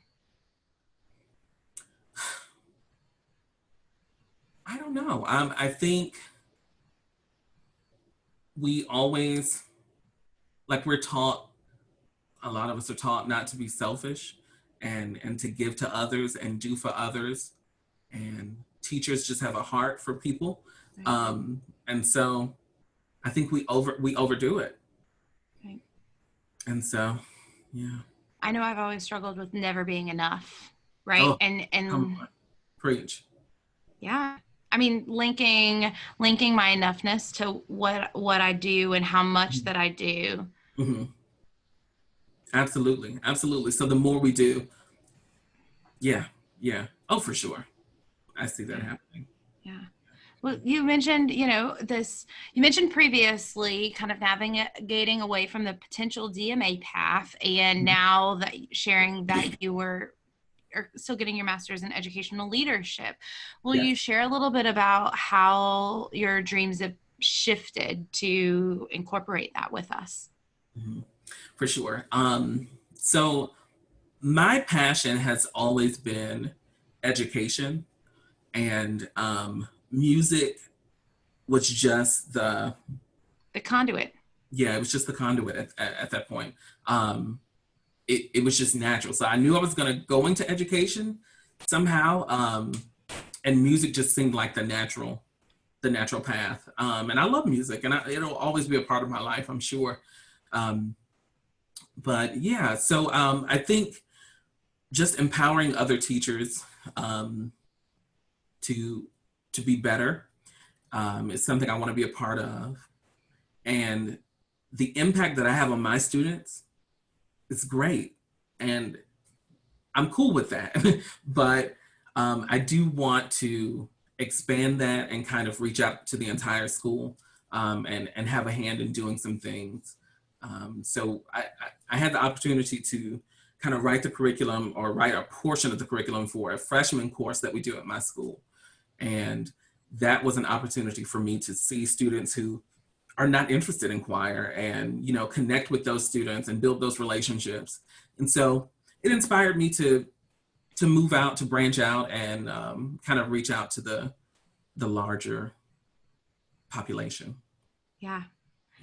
I don't know. I think we always, like, we're taught, a lot of us are taught not to be selfish and to give to others and do for others. And teachers just have a heart for people. Right. And so I think we overdo it. Right. And so, yeah. I know I've always struggled with never being enough, right? Oh, and come on. Preach. yeah. I mean, linking my enoughness to what I do and how much that I do. Mm-hmm. Absolutely. Absolutely. So the more we do, yeah. Oh, for sure. I see that happening. Yeah. Well, you mentioned, you mentioned previously kind of navigating away from the potential DMA path, and now that sharing that you are still getting your master's in educational leadership. Will you share a little bit about how your dreams have shifted to incorporate that with us? Mm-hmm. For sure. So my passion has always been education, and music was just the conduit. Yeah, it was just the conduit at that point. It was just natural. So I knew I was going to go into education somehow, and music just seemed like the natural path. And I love music, and it'll always be a part of my life, I'm sure. But yeah, so I think just empowering other teachers to be better is something I want to be a part of. And the impact that I have on my students is great. And I'm cool with that. But I do want to expand that and kind of reach out to the entire school and have a hand in doing some things. So I had the opportunity to kind of write the curriculum, or write a portion of the curriculum for a freshman course that we do at my school. And that was an opportunity for me to see students who are not interested in choir and, connect with those students and build those relationships. And so it inspired me to move out, to branch out, and kind of reach out to the larger population. Yeah.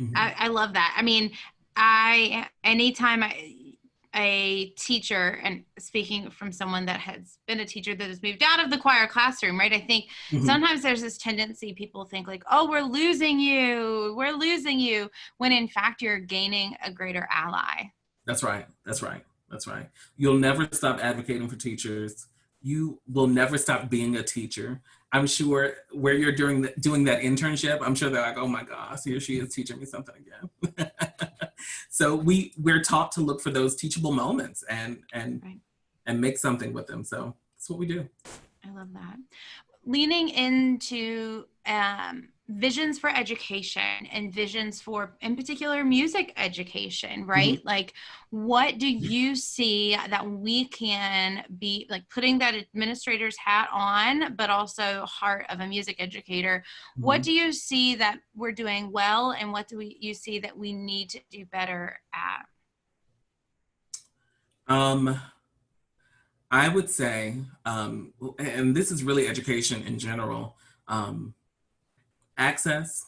Mm-hmm. I love that. I mean, anytime a teacher, and speaking from someone that has been a teacher that has moved out of the choir classroom, right? I think sometimes there's this tendency, people think like, oh, we're losing you, when in fact you're gaining a greater ally. That's right. You'll never stop advocating for teachers. You will never stop being a teacher. I'm sure where you're doing that internship, I'm sure they're like, oh my gosh, here she is teaching me something again. So we're taught to look for those teachable moments and make something with them. So that's what we do. I love that. Leaning into visions for education and visions for, in particular, music education, right? Mm-hmm. Like, what do you see that we can be, like, putting that administrator's hat on, but also heart of a music educator? Mm-hmm. What do you see that we're doing well, and what do you see that we need to do better at? I would say, and this is really education in general, access,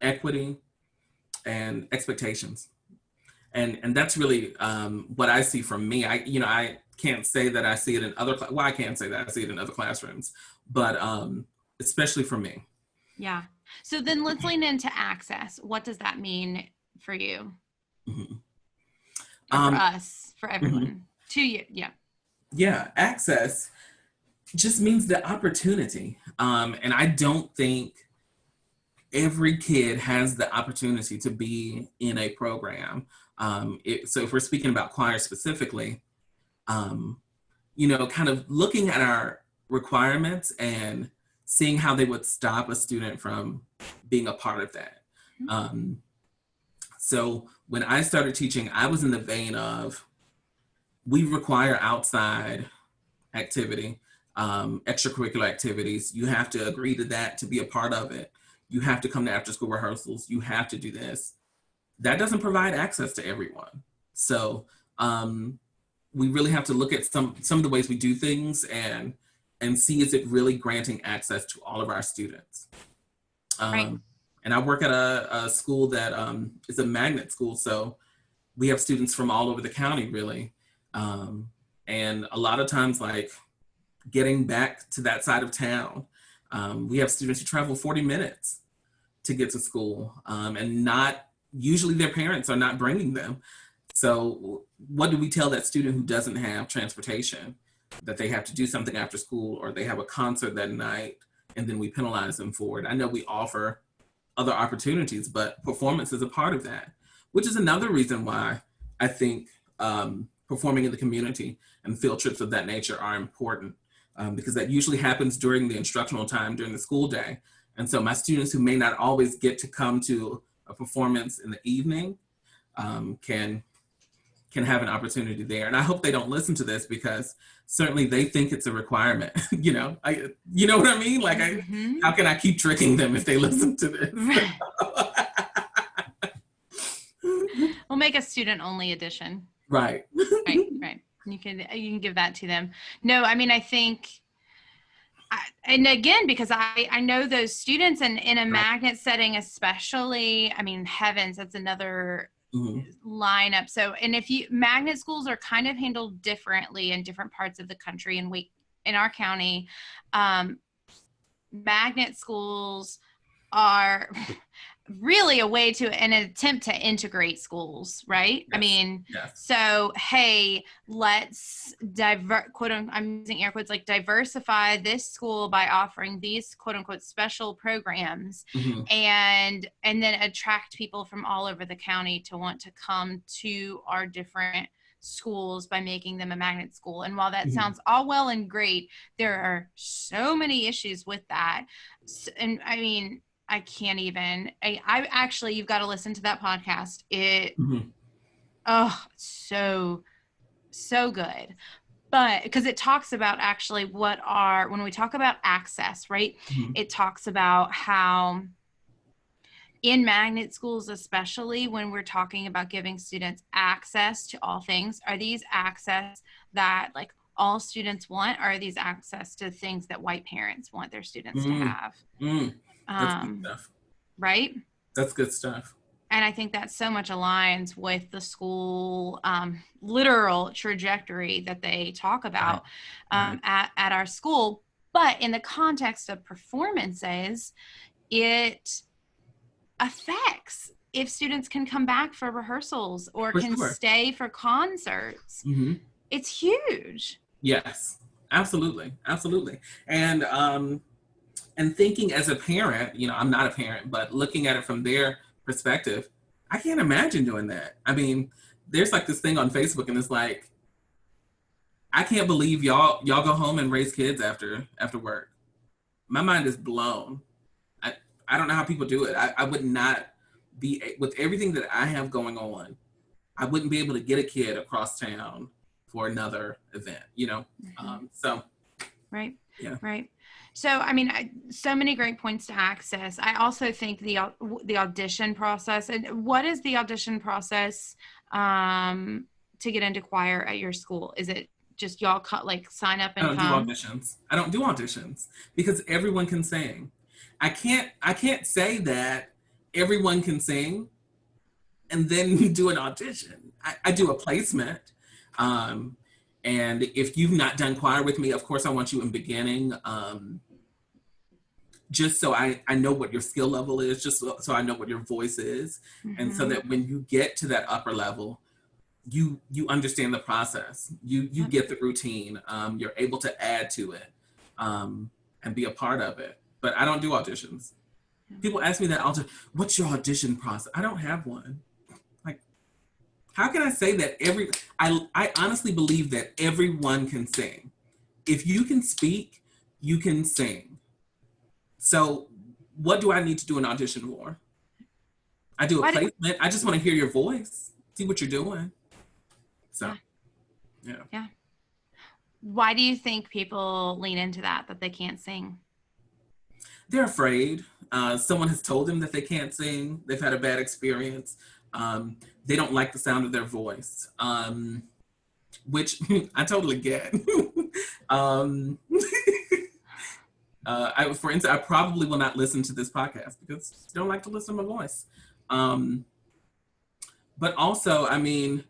equity, and expectations. And that's really what I see from me. I can't say that I see it in other, well, I can't say that I see it in other classrooms, but especially for me. Yeah. So then let's lean into access. What does that mean for you? Mm-hmm. For us, for everyone, mm-hmm. To you, yeah. Yeah, access. just means the opportunity. And I don't think every kid has the opportunity to be in a program. So if we're speaking about choir specifically, kind of looking at our requirements and seeing how they would stop a student from being a part of that. So when I started teaching, I was in the vein of, we require outside activity, extracurricular activities. You have to agree to that to be a part of it. You have to come to after school rehearsals. You have to do this. That doesn't provide access to everyone. So we really have to look at some of the ways we do things and see, is it really granting access to all of our students? Right. And I work at a school that is a magnet school. So we have students from all over the county, really. And a lot of times, like, getting back to that side of town, we have students who travel 40 minutes to get to school, and not usually their parents are not bringing them. So what do we tell that student who doesn't have transportation, that they have to do something after school, or they have a concert that night, and then we penalize them for it? I know we offer other opportunities, but performance is a part of that, which is another reason why I think performing in the community and field trips of that nature are important, because that usually happens during the instructional time, during the school day. And so my students who may not always get to come to a performance in the evening can have an opportunity there. And I hope they don't listen to this, because certainly they think it's a requirement. You know what I mean? Like, how can I keep tricking them if they listen to this? We'll make a student-only edition. Right. Right. You can give that to them. No, I mean, I think, and again, because I know those students, and in a magnet setting especially, I mean, heavens, that's another lineup. So, and magnet schools are kind of handled differently in different parts of the country. And in our county, magnet schools are really a way to an attempt to integrate schools, right? Yes. I mean, so, hey, let's quote unquote, I'm using air quotes, like, diversify this school by offering these quote unquote special programs, and then attract people from all over the county to want to come to our different schools by making them a magnet school. And while that sounds all well and great, there are so many issues with that. And I mean, I can't even, I actually, you've got to listen to that podcast. So good. But because it talks about actually when we talk about access, right? It talks about how in magnet schools, especially when we're talking about giving students access to all things, are these access that, like, all students want? Or are these access to things that white parents want their students to have? That's good stuff. Right? That's good stuff. And I think that so much aligns with the school literal trajectory that they talk about at our school. But in the context of performances, it affects if students can come back for rehearsals or can stay for concerts. It's huge. Yes, absolutely. And thinking as a parent, I'm not a parent, but looking at it from their perspective, I can't imagine doing that. I mean, there's like this thing on Facebook, and it's like, I can't believe y'all go home and raise kids after work. My mind is blown. I don't know how people do it. I would not be, with everything that I have going on, I wouldn't be able to get a kid across town for another event, so. Right. Yeah. Right. So, I mean, so many great points to access. I also think the audition process, and what is the audition process to get into choir at your school? Is it just y'all sign up and come? I don't do auditions because everyone can sing. I can't say that everyone can sing and then do an audition. I do a placement. And if you've not done choir with me, of course, I want you in beginning, just so I know what your skill level is, just so I know what your voice is. And so that when you get to that upper level, you understand the process. You get the routine. You're able to add to it. and be a part of it. But I don't do auditions. People ask me that all the time, what's your audition process? I don't have one. Like, how can I say that I honestly believe that everyone can sing. If you can speak, you can sing. So what do I need to do an audition for? I do a placement. I just want to hear your voice, see what you're doing. So, yeah. Why do you think people lean into that they can't sing? They're afraid. Someone has told them that they can't sing. They've had a bad experience. They don't like the sound of their voice, which I totally get. For instance, I probably will not listen to this podcast because I don't like to listen to my voice. But also, I mean,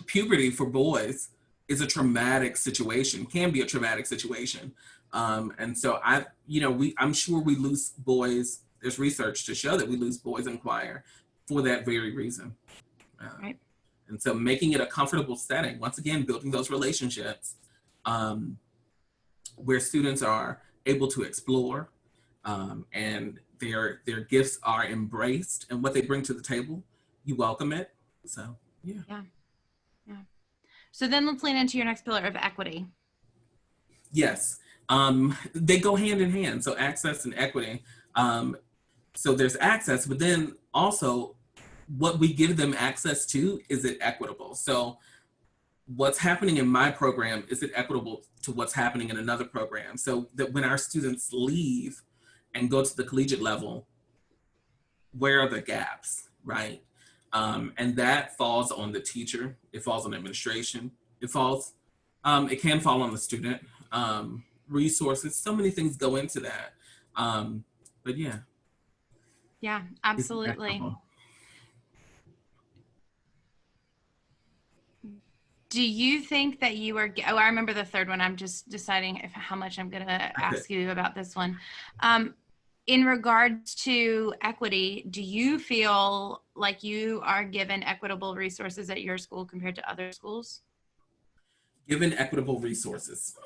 puberty for boys is a traumatic situation, can be a traumatic situation. And so I'm sure we lose boys. There's research to show that we lose boys in choir for that very reason. Right. And so making it a comfortable setting, once again, building those relationships where students are able to explore and their gifts are embraced and what they bring to the table, you welcome it. So, yeah. So then let's lean into your next pillar of equity. Yes. They go hand in hand. So access and equity. So there's access, but then also what we give them access to, is it equitable? So what's happening in my program, is it equitable to what's happening in another program? So that when our students leave and go to the collegiate level, where are the gaps, right? And that falls on the teacher, it falls on administration, it can fall on the student, resources, so many things go into that. But yeah. Yeah, absolutely. Do you think that you are, I remember the third one, I'm just deciding how much I'm gonna ask you about this one. In regards to equity, do you feel like you are given equitable resources at your school compared to other schools? Given equitable resources.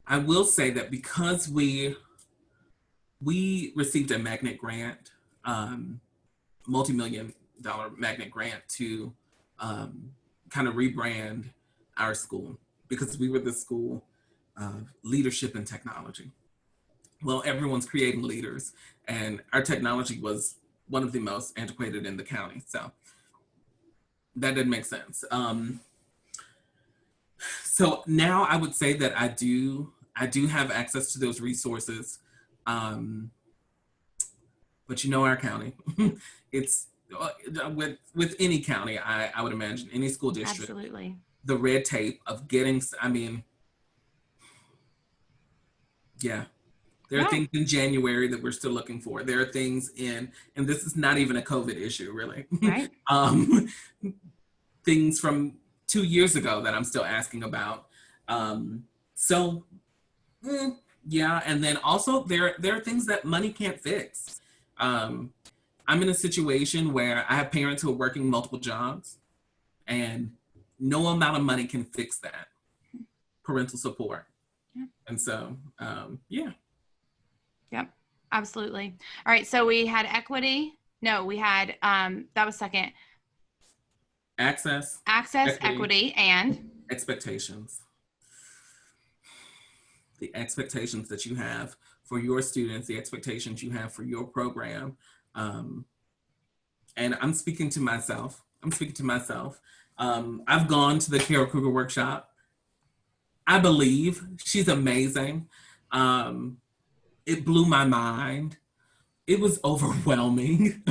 I will say that because we received a magnet grant, multi-million-dollar magnet grant to kind of rebrand our school, because we were the school of leadership and technology. Well, everyone's creating leaders, and our technology was one of the most antiquated in the county. So that didn't make sense. So now I would say that I do have access to those resources. But our county, it's with any county, I would imagine, any school district. Absolutely. The red tape of getting, there are things in January that we're still looking for. There are things and this is not even a COVID issue, really. Right. Things from 2 years ago that I'm still asking about. And then also there are things that money can't fix. I'm in a situation where I have parents who are working multiple jobs, and no amount of money can fix that. Parental support. And so, Yep, absolutely. All right, so we had equity. No, we had, that was second. Access, equity, and? Expectations. The expectations that you have for your students, the expectations you have for your program. And I'm speaking to myself. I've gone to the Carol Kruger workshop. I believe she's amazing. It blew my mind. It was overwhelming.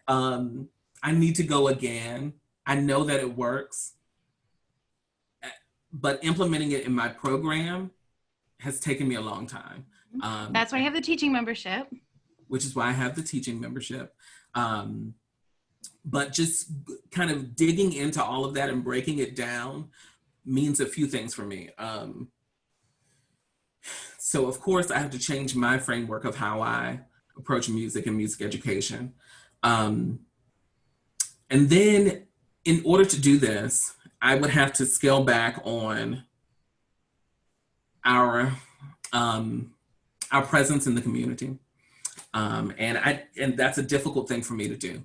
I need to go again. I know that it works, but implementing it in my program has taken me a long time. That's why you have the teaching membership. Which is why I have the teaching membership. But just kind of digging into all of that and breaking it down means a few things for me. So of course I have to change my framework of how I approach music and music education. And then in order to do this, I would have to scale back on our presence in the community. And that's a difficult thing for me to do.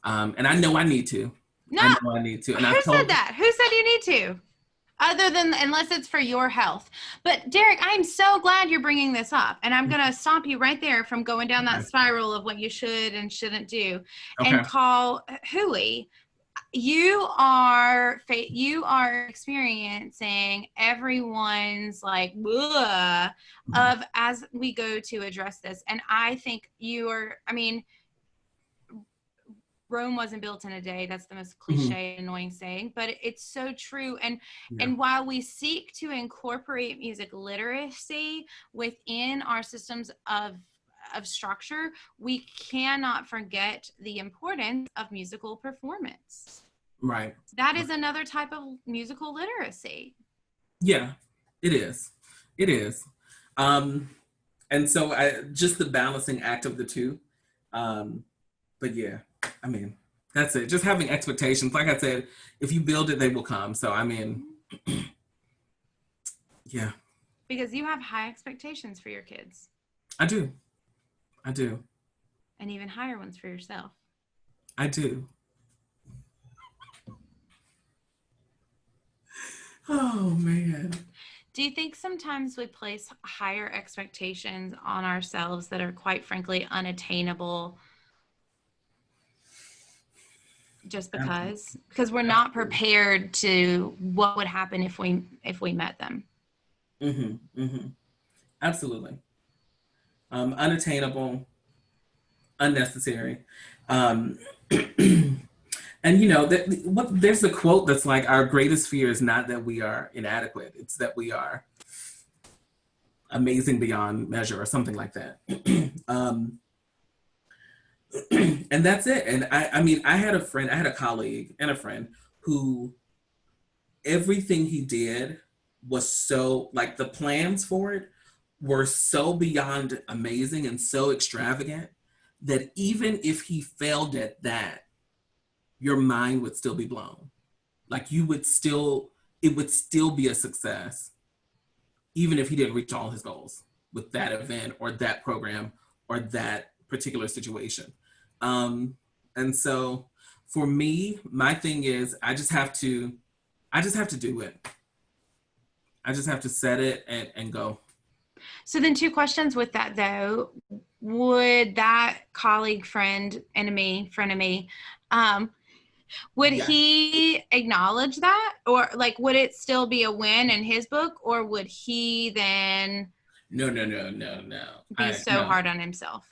And I know I need to. No. I know I need to. And Who said that? Who said you need to? Other than, unless it's for your health. But Darrick, I'm so glad you're bringing this up. And I'm going to stop you right there from going down that spiral of what you should and shouldn't do. Okay. And call Hui. You are experiencing everyone's like of as we go to address this. And I think Rome wasn't built in a day. That's the most cliche, annoying saying, but it's so true. And while we seek to incorporate music literacy within our systems of structure, we cannot forget the importance of musical performance. Right. That is another type of musical literacy. Yeah, it is. It is. And so just the balancing act of the two. But yeah, I mean, that's it. Just having expectations. Like I said, if you build it, they will come. So, I mean, yeah. Because you have high expectations for your kids. I do. And even higher ones for yourself. I do. Oh, man. Do you think sometimes we place higher expectations on ourselves that are quite frankly unattainable just because we're not prepared to what would happen if we met them? Absolutely. Unattainable, unnecessary. And there's a quote that's like, our greatest fear is not that we are inadequate, it's that we are amazing beyond measure or something like that. And that's it. And I had a colleague and a friend who everything he did was so, like, the plans for it were so beyond amazing and so extravagant that even if he failed at that, your mind would still be blown. Like it would still be a success, even if he didn't reach all his goals with that event or that program or that particular situation. And so for me, my thing is, I just have to do it. I just have to set it and go. So then 2 questions with that though. Would that colleague, friend, frenemy, would he acknowledge that? Or like, would it still be a win in his book? Or would he then No. be so hard on himself?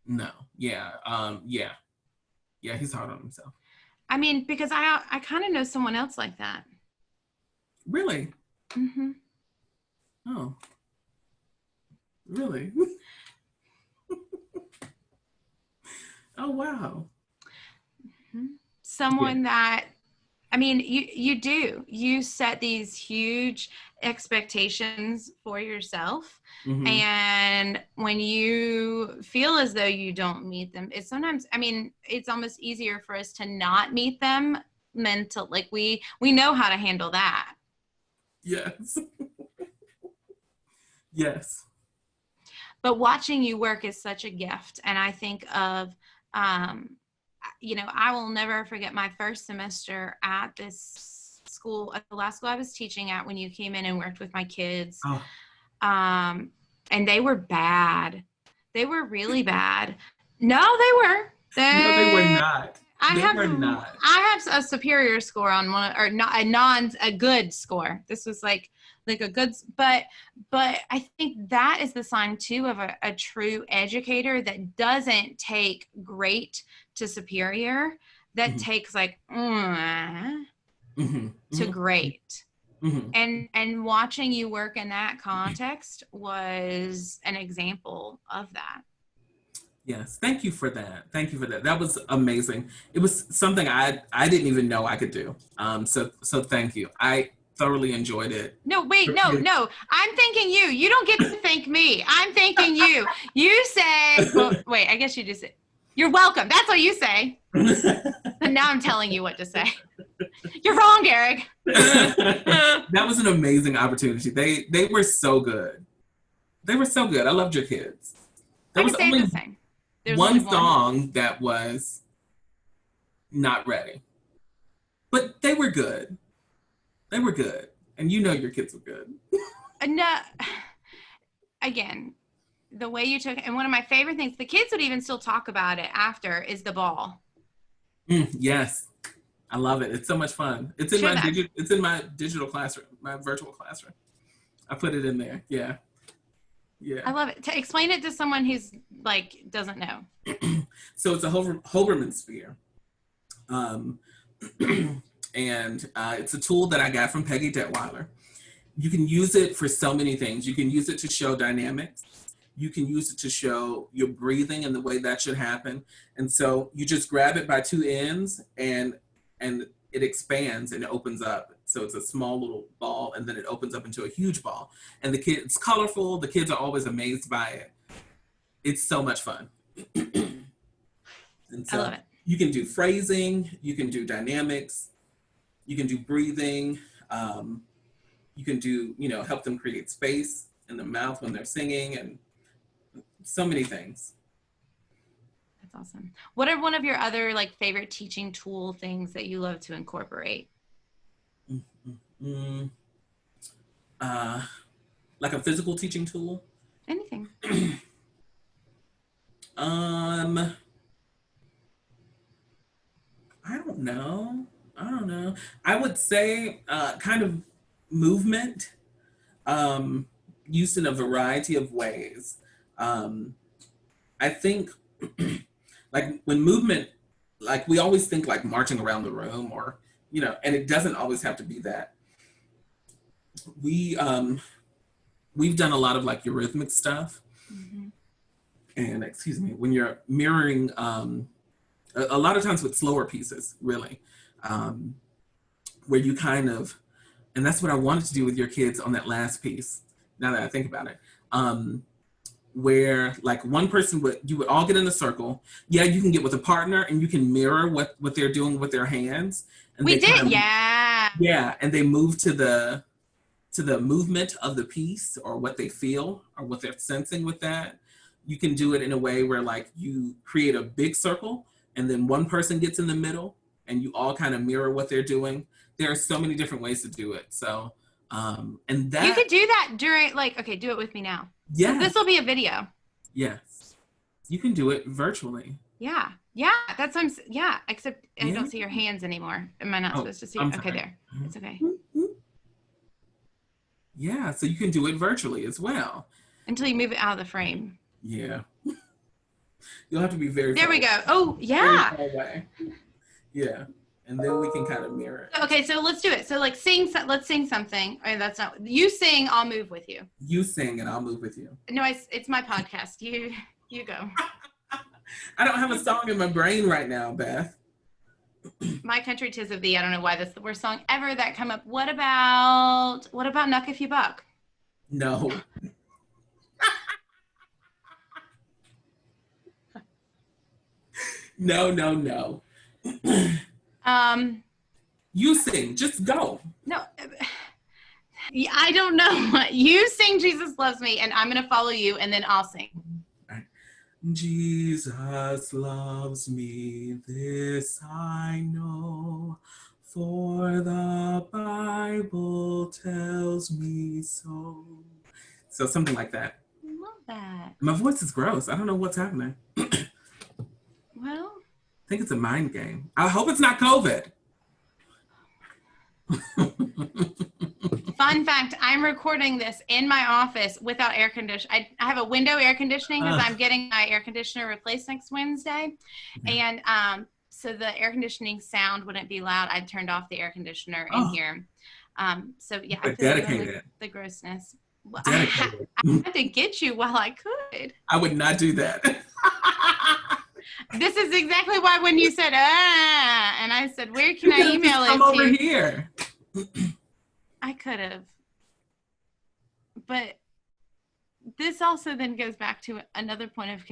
No. Yeah. Yeah, he's hard on himself. I mean, because I kind of know someone else like that. Really? Mm-hmm. Oh. Really? Oh, wow. Mm-hmm. Someone that, I mean, you set these huge expectations for yourself. Mm-hmm. And when you feel as though you don't meet them, it's sometimes, I mean, it's almost easier for us to not meet them like we know how to handle that. Yes. Yes. But watching you work is such a gift. And I think of, I will never forget my first semester at this school, at the last school I was teaching at, when you came in and worked with my kids. Oh. And they were bad. They were really bad. No, they were. No, they were not. I have a superior score on one, or not a good score. This was like a good, but I think that is the sign too of a true educator that doesn't take great to superior, that takes like to great. Mm-hmm. And watching you work in that context was an example of that. Yes, thank you for that. That was amazing. It was something I didn't even know I could do. So thank you. I thoroughly enjoyed it. No, wait, no. I'm thanking you. You don't get to thank me. I'm thanking you. You say, well, wait, I guess you just said, you're welcome. That's what you say. And now I'm telling you what to say. You're wrong, Darrick. That was an amazing opportunity. They were so good. They were so good. I loved your kids. There was only one song that was not ready, but they were good. They were good, and you know your kids were good. No, again, the way you took it, and one of my favorite things, the kids would even still talk about it after, is the ball. Yes, I love it. It's so much fun. It's in my digital classroom, my virtual classroom. I put it in there. Yeah. Yeah. I love it. To explain it to someone who's like doesn't know. So it's a Hoberman sphere. And it's a tool that I got from Peggy Detweiler. You can use it for so many things. You can use it to show dynamics. You can use it to show your breathing and the way that should happen. And so you just grab it by two ends and it expands and it opens up. So it's a small little ball and then it opens up into a huge ball. And it's colorful. The kids are always amazed by it. It's so much fun. And so I love it. You can do phrasing, you can do dynamics, you can do breathing, you can do, help them create space in the mouth when they're singing, and so many things. That's awesome. What are one of your other like favorite teaching tool things that you love to incorporate? Like a physical teaching tool? Anything. I don't know. I would say kind of movement, used in a variety of ways. I think like when movement, like we always think like marching around the room or, and it doesn't always have to be that. We've done a lot of like eurythmic stuff. Mm-hmm. And when you're mirroring, a lot of times with slower pieces, really, where you kind of, and that's what I wanted to do with your kids on that last piece, now that I think about it, where like one person you would all get in a circle. Yeah, you can get with a partner and you can mirror what they're doing with their hands. And yeah, and they move to the movement of the piece or what they feel or what they're sensing with that. You can do it in a way where like you create a big circle and then one person gets in the middle and you all kind of mirror what they're doing. There are so many different ways to do it. So, and that. You could do that during okay, do it with me now. Yeah. So this will be a video. Yes. You can do it virtually. Yeah. Yeah. That's what except I don't see your hands anymore. Am I not supposed to see? Okay, there. It's okay. Yeah. So you can do it virtually as well. Until you move it out of the frame. Yeah. You'll have to be very there we go. Oh, yeah. Very far away. Yeah. And then we can kind of mirror it. Okay, so let's do it. So like let's sing something. That's not, you sing, I'll move with you. You sing and I'll move with you. No, it's my podcast. You go. I don't have a song in my brain right now, Beth. My Country 'Tis of Thee. I don't know why that's the worst song ever that come up. What about Knuck If You Buck? No. No. You sing, just go. No, I don't know. You sing Jesus Loves Me, and I'm going to follow you, and then I'll sing. Jesus loves me, this I know, for the Bible tells me so. So something like that. I love that. My voice is gross. I don't know what's happening. Well, I think it's a mind game. I hope it's not COVID. Fun fact, I'm recording this in my office without air conditioning. I have a window air conditioning because I'm getting my air conditioner replaced next Wednesday. And so the air conditioning sound wouldn't be loud. I turned off the air conditioner in here. So yeah, I dedicated. The grossness. Well, I had to get you while I could. I would not do that. This is exactly why when you said, and I said, where can I email it to? Come over here. I could have. But this also then goes back to another point of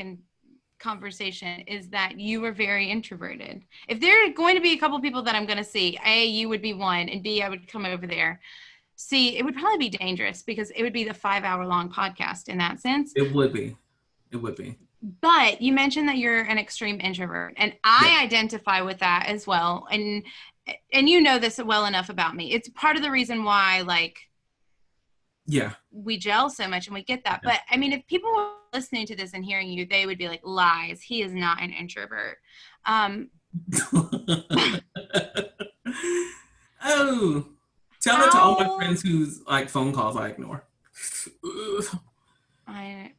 conversation is that you were very introverted. If there are going to be a couple people that I'm going to see, A, you would be one, and B, I would come over there. C, it would probably be dangerous because it would be the 5-hour-long podcast in that sense. It would be. It would be. But you mentioned that you're an extreme introvert, and I identify with that as well. And you know this well enough about me. It's part of the reason why, like, we gel so much and we get that. But I mean, if people were listening to this and hearing you, they would be like, lies. He is not an introvert. Oh, tell it to all my friends whose like phone calls I ignore.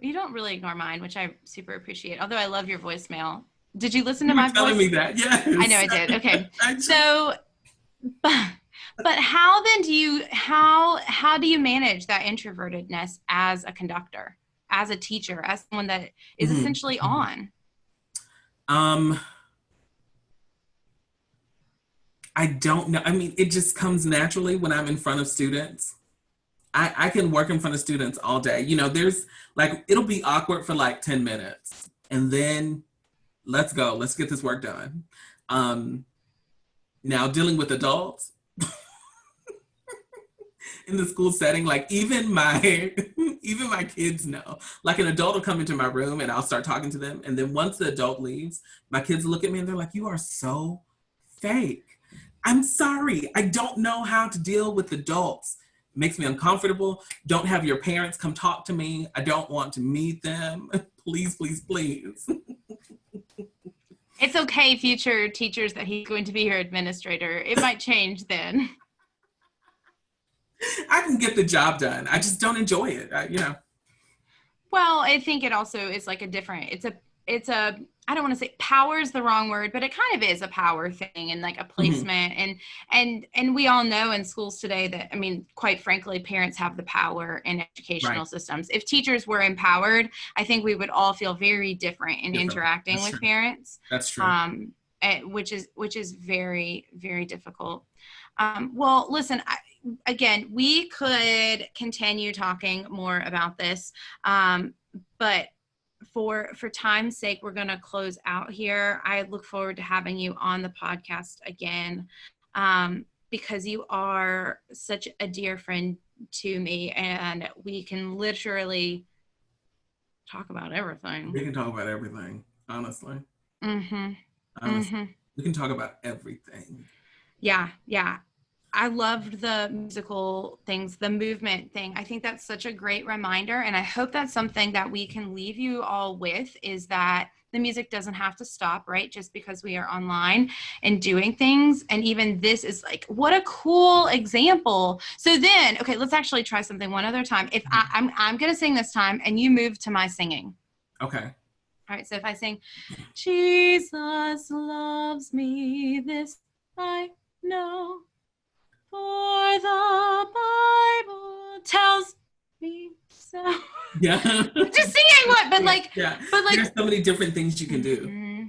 You don't really ignore mine, which I super appreciate. Although I love your voicemail. Did you listen to my voice? Telling me that, yes. I know I did. Okay, so, but how then do you manage that introvertedness as a conductor, as a teacher, as someone that is essentially on? I don't know. I mean, it just comes naturally when I'm in front of students. I can work in front of students all day. You know, there's like, it'll be awkward for like 10 minutes and then let's go, let's get this work done. Now dealing with adults in the school setting, like even my kids know, like an adult will come into my room and I'll start talking to them. And then once the adult leaves, my kids look at me and they're like, you are so fake. I'm sorry. I don't know how to deal with adults. Makes me uncomfortable. Don't have your parents come talk to me. I don't want to meet them. Please, please, please. It's okay, future teachers, that he's going to be your administrator. It might change then. I can get the job done. I just don't enjoy it, you know. Well, I think it also is like it's a, I don't want to say power is the wrong word, but it kind of is a power thing and like a placement. And we all know in schools today that, I mean, quite frankly, parents have the power in educational systems. If teachers were empowered, I think we would all feel very different in interacting with parents. That's true. Which is very, very difficult. Well, listen, again, we could continue talking more about this, but for time's sake, we're going to close out here. I look forward to having you on the podcast again, because you are such a dear friend to me, and we can literally talk about everything. We can talk about everything, honestly. Mm-hmm. Honestly. We can talk about everything. Yeah. I loved the musical things, the movement thing. I think that's such a great reminder. And I hope that's something that we can leave you all with, is that the music doesn't have to stop, right? Just because we are online and doing things. And even this is like, what a cool example. So then, okay, let's actually try something one other time. If I'm going to sing this time and you move to my singing. Okay. All right. So if I sing, Jesus loves me, this I know. For the Bible tells me so. Yeah. Just singing what, but like, there's so many different things you can do. Mm-hmm.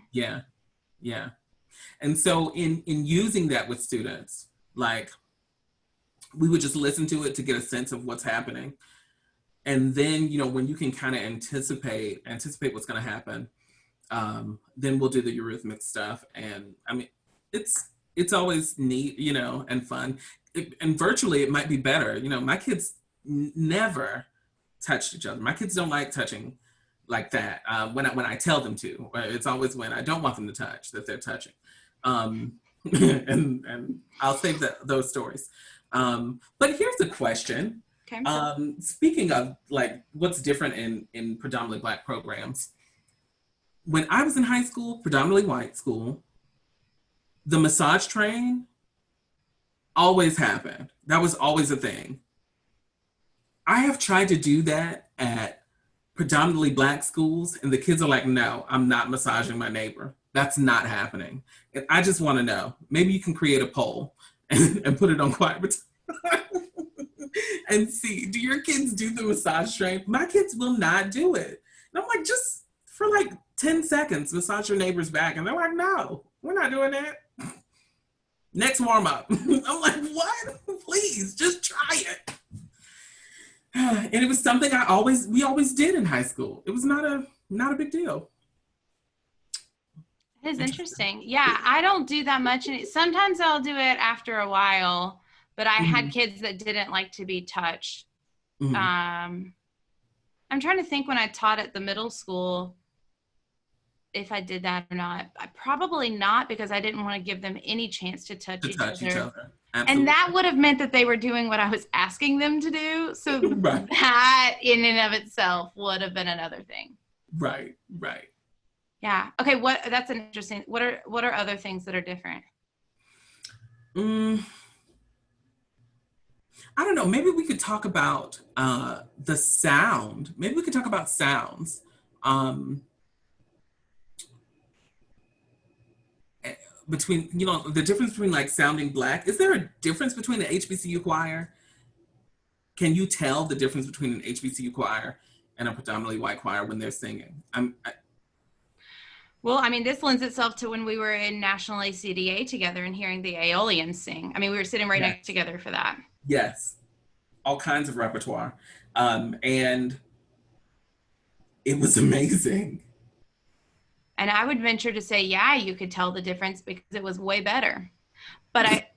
Yeah. And so in using that with students, like we would just listen to it to get a sense of what's happening. And then, you know, when you can kind of anticipate what's going to happen, then we'll do the eurythmic stuff. And I mean, it's always neat, you know, and fun. And virtually it might be better. You know, my kids never touched each other. My kids don't like touching like that when I tell them to. It's always when I don't want them to touch that they're touching. And I'll save those stories. But here's a question. Okay. Speaking of like what's different in predominantly Black programs, when I was in high school, predominantly white school, the massage train always happened. That was always a thing. I have tried to do that at predominantly Black schools, and the kids are like, no, I'm not massaging my neighbor. That's not happening. And I just want to know, maybe you can create a poll and put it on Quiet and see, do your kids do the massage train? My kids will not do it. And I'm like, just for like 10 seconds, massage your neighbor's back. And they're like, no, we're not doing that. Next warm up. I'm like, what? Please, just try it. And it was something we always did in high school. It was not a big deal. It is interesting. Yeah, I don't do that much. And sometimes I'll do it after a while, but I had kids that didn't like to be touched. I'm trying to think when I taught at the middle school, if I did that or not. Probably not, because I didn't want to give them any chance to touch each other. And that would have meant that they were doing what I was asking them to do. So that in and of itself would have been another thing. Right. Yeah. Okay. That's an interesting. What are other things that are different? I don't know. Maybe we could talk about the sound. Maybe we could talk about sounds. Between, the difference between like sounding Black. Is there a difference between an HBCU choir? Can you tell the difference between an HBCU choir and a predominantly white choir when they're singing? Well, I mean, this lends itself to when we were in National ACDA together and hearing the Aeolians sing. I mean, we were sitting right next together for that. Yes. All kinds of repertoire. And it was amazing. And I would venture to say, yeah, you could tell the difference because it was way better. But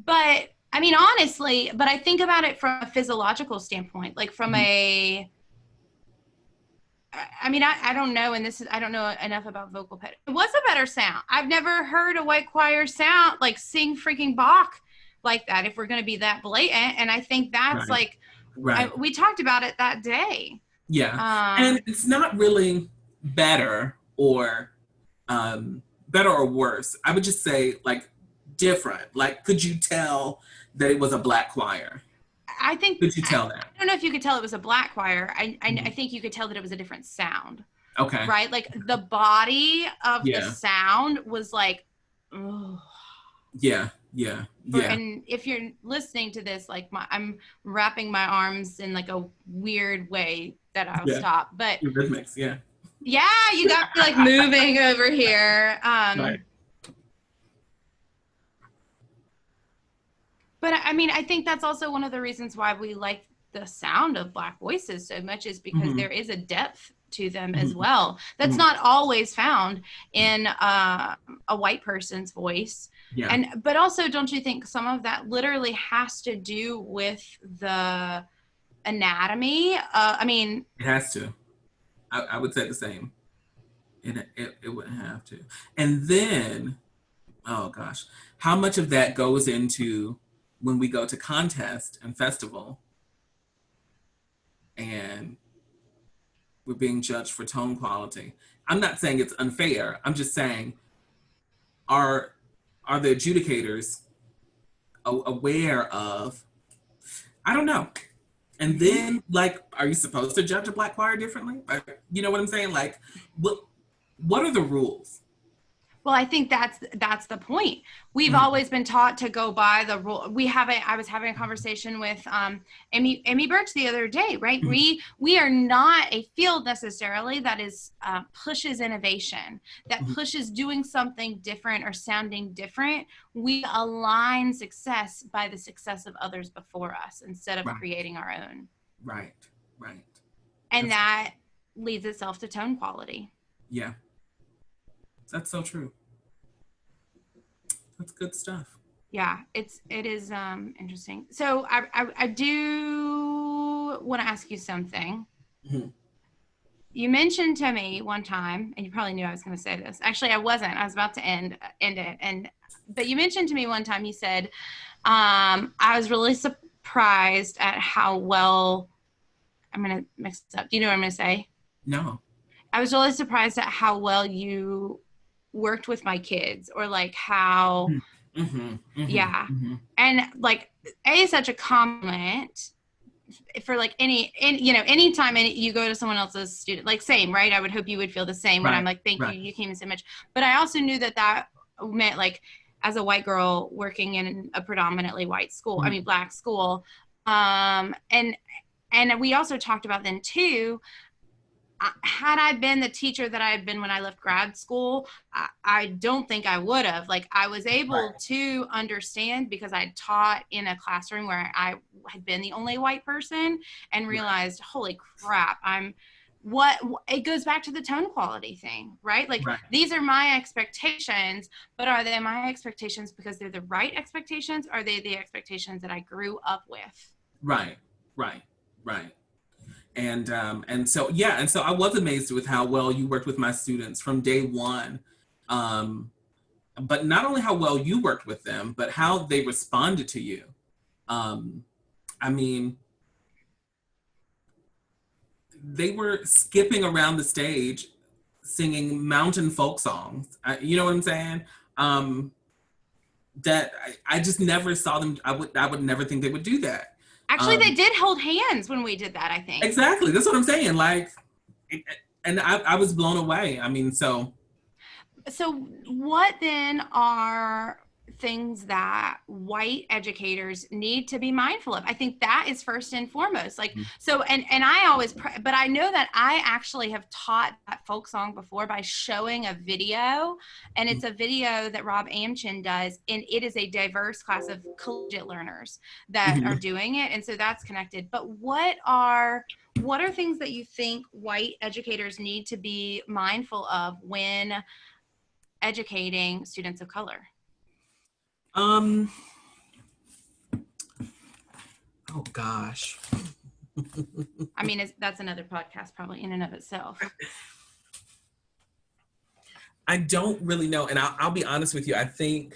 but I mean, honestly, but I think about it from a physiological standpoint, like from I don't know, and I don't know enough about vocal pedal. It was a better sound. I've never heard a white choir sound like sing freaking Bach like that, if we're going to be that blatant. And I think that's we talked about it that day. Yeah. And it's not really better or worse. I would just say like different. Like, could you tell that it was a Black choir? I think. Could you tell that? I don't know if you could tell it was a Black choir. I think you could tell that it was a different sound. Okay. Right? Like the body of the sound was like, oh. Yeah. And if you're listening to this, like I'm wrapping my arms in like a weird way that I'll stop. But rhythmics, yeah, you got me like moving over here. Right. But I mean, I think that's also one of the reasons why we like the sound of Black voices so much, is because there is a depth to them as well. That's not always found in a white person's voice. Yeah. But also, don't you think some of that literally has to do with the anatomy? I mean, it has to. I would say the same. It wouldn't have to. And then, oh gosh, how much of that goes into when we go to contest and festival and we're being judged for tone quality? I'm not saying it's unfair. I'm just saying, are the adjudicators aware of, I don't know. And then, like, are you supposed to judge a Black choir differently? You know what I'm saying? Like, what are the rules? Well, I think that's the point. We've always been taught to go by the rule. I was having a conversation with Amy Birch the other day, right? We are not a field necessarily that is pushes innovation, that pushes doing something different or sounding different. We align success by the success of others before us instead of creating our own. Right. And that leads itself to tone quality. Yeah. That's so true. That's good stuff. Yeah, it is interesting. So I do want to ask you something. You mentioned to me one time, and you probably knew I was going to say this. Actually, I wasn't. I was about to end it. But you mentioned to me one time. You said, I was really surprised at how well. I'm going to mix this up. Do you know what I'm going to say? No. I was really surprised at how well you worked with my kids, or like how and like such a compliment for like anytime you go to someone else's student, like same, right? I would hope you would feel the same when I'm like, thank you, you came in so much. But I also knew that meant, like, as a white girl working in a predominantly white school, I mean Black school, and we also talked about then too, had I been the teacher that I had been when I left grad school, I don't think I would have. Like, I was able to understand because I taught in a classroom where I had been the only white person and realized, holy crap, it goes back to the tone quality thing, right? Like, these are my expectations, but are they my expectations because they're the right expectations? Or are they the expectations that I grew up with? Right. And so I was amazed with how well you worked with my students from day one. But not only how well you worked with them, but how they responded to you. I mean, they were skipping around the stage, singing mountain folk songs. You know what I'm saying? That I just never saw them. I would never think they would do that. Actually, they did hold hands when we did that, I think. Exactly. That's what I'm saying. Like, and I was blown away. I mean, so what then are things that white educators need to be mindful of? I think that is first and foremost. Like, so, and I always, but I know that I actually have taught that folk song before by showing a video, and it's a video that Rob Amchin does, and it is a diverse class of collegiate learners that are doing it. And so that's connected. But what are things that you think white educators need to be mindful of when educating students of color? Oh gosh. I mean, that's another podcast probably in and of itself. I don't really know. And I'll be honest with you. I think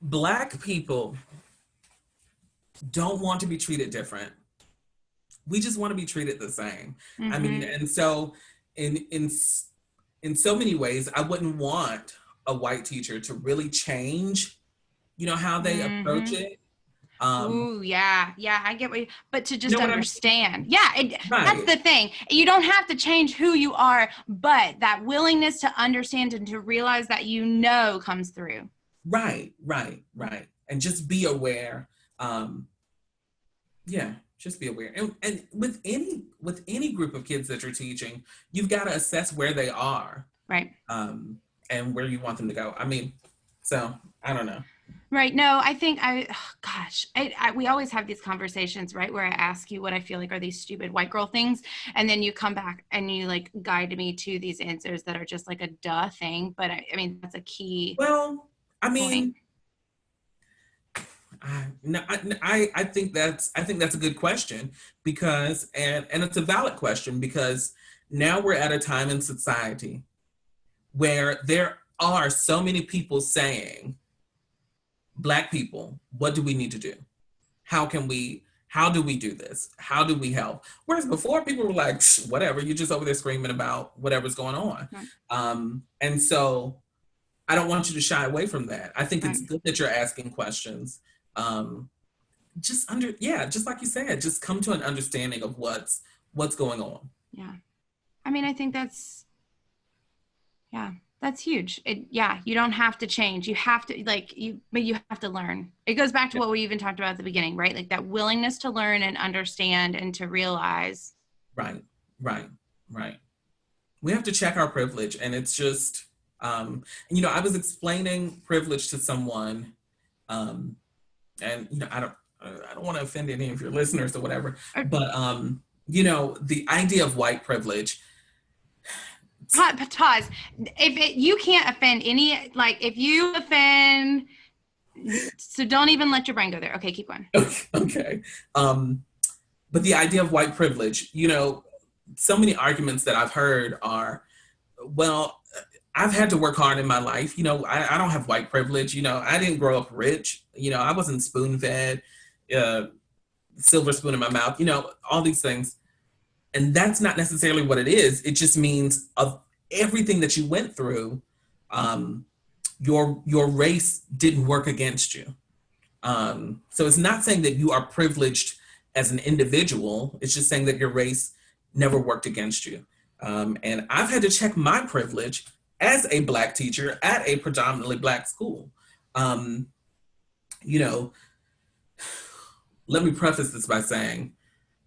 Black people don't want to be treated different. We just want to be treated the same. I mean, and so in so many ways, I wouldn't want a white teacher to really change, how they approach it. I get what you, but to just understand. That's the thing. You don't have to change who you are, but that willingness to understand and to realize that comes through. Right. And just be aware. Just be aware. And with any group of kids that you're teaching, you've got to assess where they are. Right. And where you want them to go. I mean, so I don't know. Right. No, I think we always have these conversations, right, where I ask you what I feel like are these stupid white girl things. And then you come back and you like guide me to these answers that are just like a duh thing. But I mean, that's a key. Well, I mean, point. I think that's a good question because, and it's a valid question because now we're at a time in society where there are so many people saying, Black people, what do we need to do? How do we do this? How do we help? Whereas before people were like, whatever, you're just over there screaming about whatever's going on. Right. And so I don't want you to shy away from that. I think it's good that you're asking questions. Just like you said, just come to an understanding of what's going on. Yeah. I mean, I think that's huge. You don't have to change. You have to but you have to learn. It goes back to what we even talked about at the beginning, right? Like that willingness to learn and understand and to realize. Right. We have to check our privilege, and it's just, I was explaining privilege to someone, and I don't want to offend any of your listeners or whatever, but the idea of white privilege. Taz, you can't offend any, if you offend, so don't even let your brain go there. Okay, keep going. Okay. But the idea of white privilege, so many arguments that I've heard are, well, I've had to work hard in my life. I don't have white privilege. I didn't grow up rich. I wasn't spoon-fed, silver spoon in my mouth, all these things. And that's not necessarily what it is. It just means of everything that you went through, your race didn't work against you. So it's not saying that you are privileged as an individual. It's just saying that your race never worked against you. And I've had to check my privilege as a Black teacher at a predominantly Black school. you know, let me preface this by saying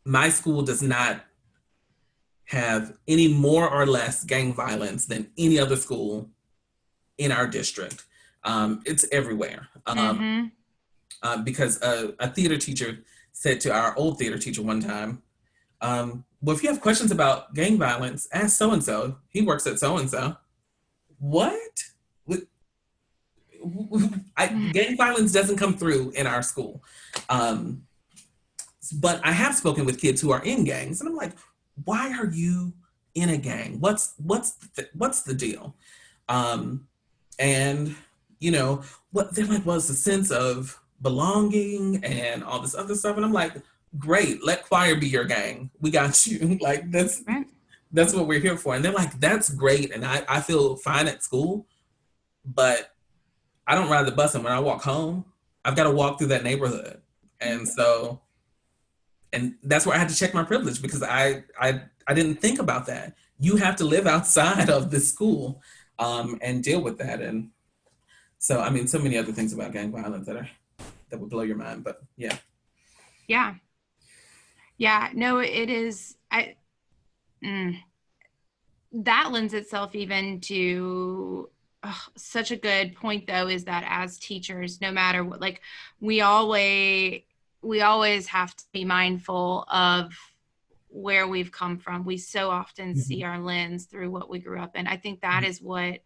my school does not have any more or less gang violence than any other school in our district. It's everywhere. Because a theater teacher said to our old theater teacher one time, well, if you have questions about gang violence, ask so-and-so. He works at so-and-so. What? Gang violence doesn't come through in our school. But I have spoken with kids who are in gangs, and I'm like, why are you in a gang? What's the deal? And you know, what they're like, well, it's a sense of belonging and all this other stuff. And I'm like, great, let choir be your gang. We got you. Like that's what we're here for. And they're like, that's great. And I feel fine at school, but I don't ride the bus. And when I walk home, I've got to walk through that neighborhood. And so, and that's where I had to check my privilege, because I didn't think about that. You have to live outside of the school and deal with that. And so, I mean, so many other things about gang violence that would blow your mind, but yeah. Yeah, no, it is. That lends itself even to such a good point, though, is that as teachers, no matter what, like we always have to be mindful of where we've come from. We so often see our lens through what we grew up in. I think that is what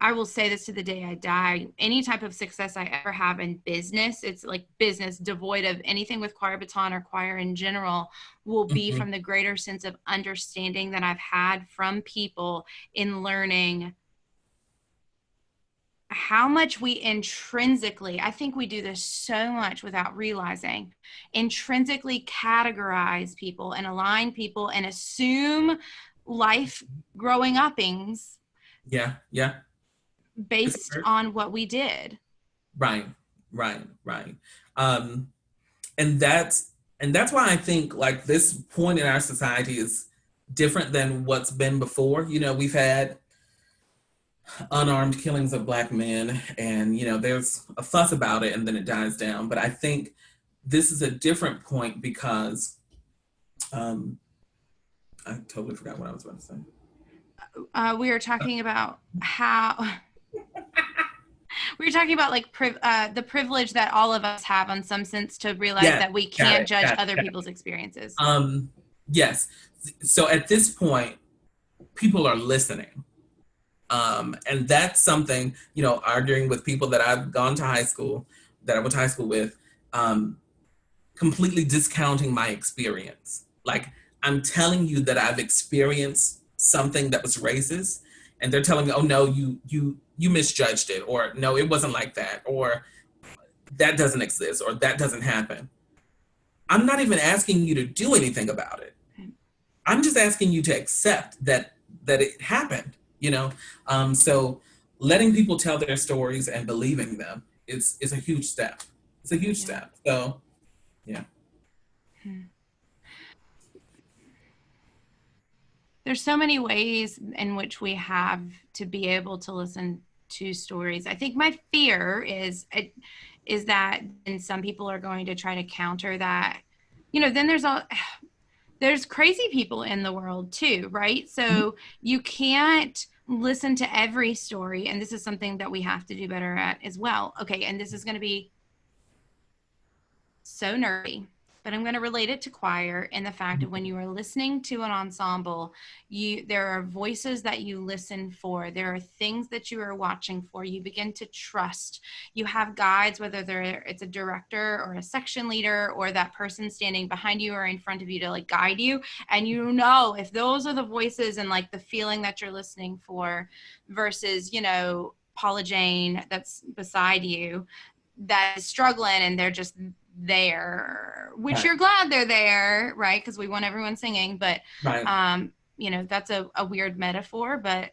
I will say this to the day I die. Any type of success I ever have in business, it's like business devoid of anything with choir baton or choir in general, will be from the greater sense of understanding that I've had from people in learning how much we intrinsically, I think we do this so much without realizing, intrinsically categorize people and align people and assume life growing uppings. Yeah. Based on what we did. Right. And that's why I think like this point in our society is different than what's been before. You know, we've had unarmed killings of Black men, and you know, there's a fuss about it and then it dies down. But I think this is a different point because I totally forgot what I was about to say. We were talking about how we were talking about like the privilege that all of us have in some sense to realize that we can't judge other people's experiences. Yes. So at this point, people are listening. And that's something, you know, arguing with people that I've gone to high school, that I went to high school with, completely discounting my experience. Like, I'm telling you that I've experienced something that was racist, and they're telling me, oh no, you misjudged it, or no, it wasn't like that, or that doesn't exist, or that doesn't happen. I'm not even asking you to do anything about it. I'm just asking you to accept that it happened, you know? So letting people tell their stories and believing them is a huge step. It's a huge step. So, yeah. There's so many ways in which we have to be able to listen to stories. I think my fear is that, and some people are going to try to counter that, you know, then there's crazy people in the world too, right? So you can't listen to every story. And this is something that we have to do better at as well. Okay. And this is going to be so nerdy, but I'm going to relate it to choir and the fact that when you are listening to an ensemble, there are voices that you listen for. There are things that you are watching for. You begin to trust. You have guides, whether it's a director or a section leader or that person standing behind you or in front of you to like guide you. And you know, if those are the voices and like the feeling that you're listening for versus, you know, Paula Jane that's beside you that is struggling and they're just there, which you're glad they're there, right? Because we want everyone singing, but you know, that's a weird metaphor, but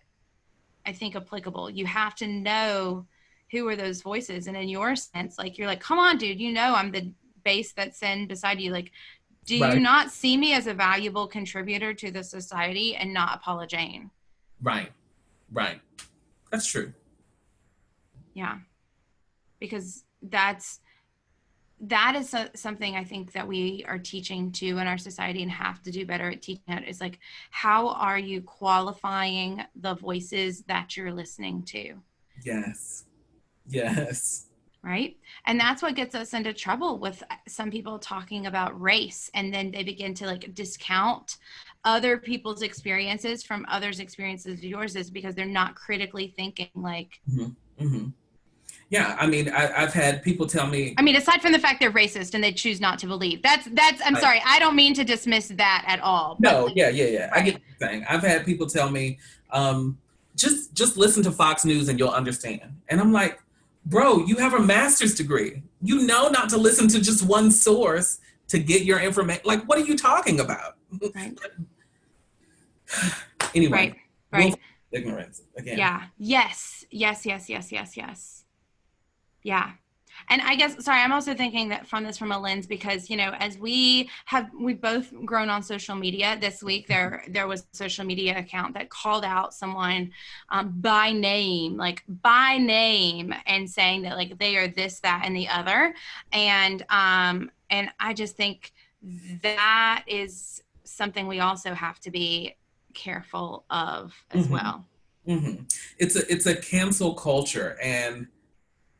I think applicable. You have to know who are those voices, and in your sense, like you're like, come on, dude, you know, I'm the bass that's in beside you. Like, do you not see me as a valuable contributor to the society and not a Paula Jane? Right. That's true. Yeah. Because that is something I think that we are teaching too in our society and have to do better at teaching it, is like, how are you qualifying the voices that you're listening to? Yes. Yes. Right. And that's what gets us into trouble with some people talking about race. And then they begin to like discount other people's experiences from others' experiences of yours, is because they're not critically thinking like, Mm-hmm. Mm-hmm. Yeah, I mean, I've had people tell me. I mean, aside from the fact they're racist and they choose not to believe, I'm sorry, I don't mean to dismiss that at all. No, like, yeah. right. I get what you're saying. I've had people tell me, just listen to Fox News and you'll understand. And I'm like, bro, you have a master's degree. You know not to listen to just one source to get your information. Like, what are you talking about? Right. Anyway, right. Ignorance again. Yeah. Yes. Yeah. And I guess, sorry, I'm also thinking that from a lens, because, as we've both grown on social media this week, there was a social media account that called out someone by name, and saying that like they are this, that, and the other. And I just think that is something we also have to be careful of as well. Mm-hmm. It's a cancel culture, and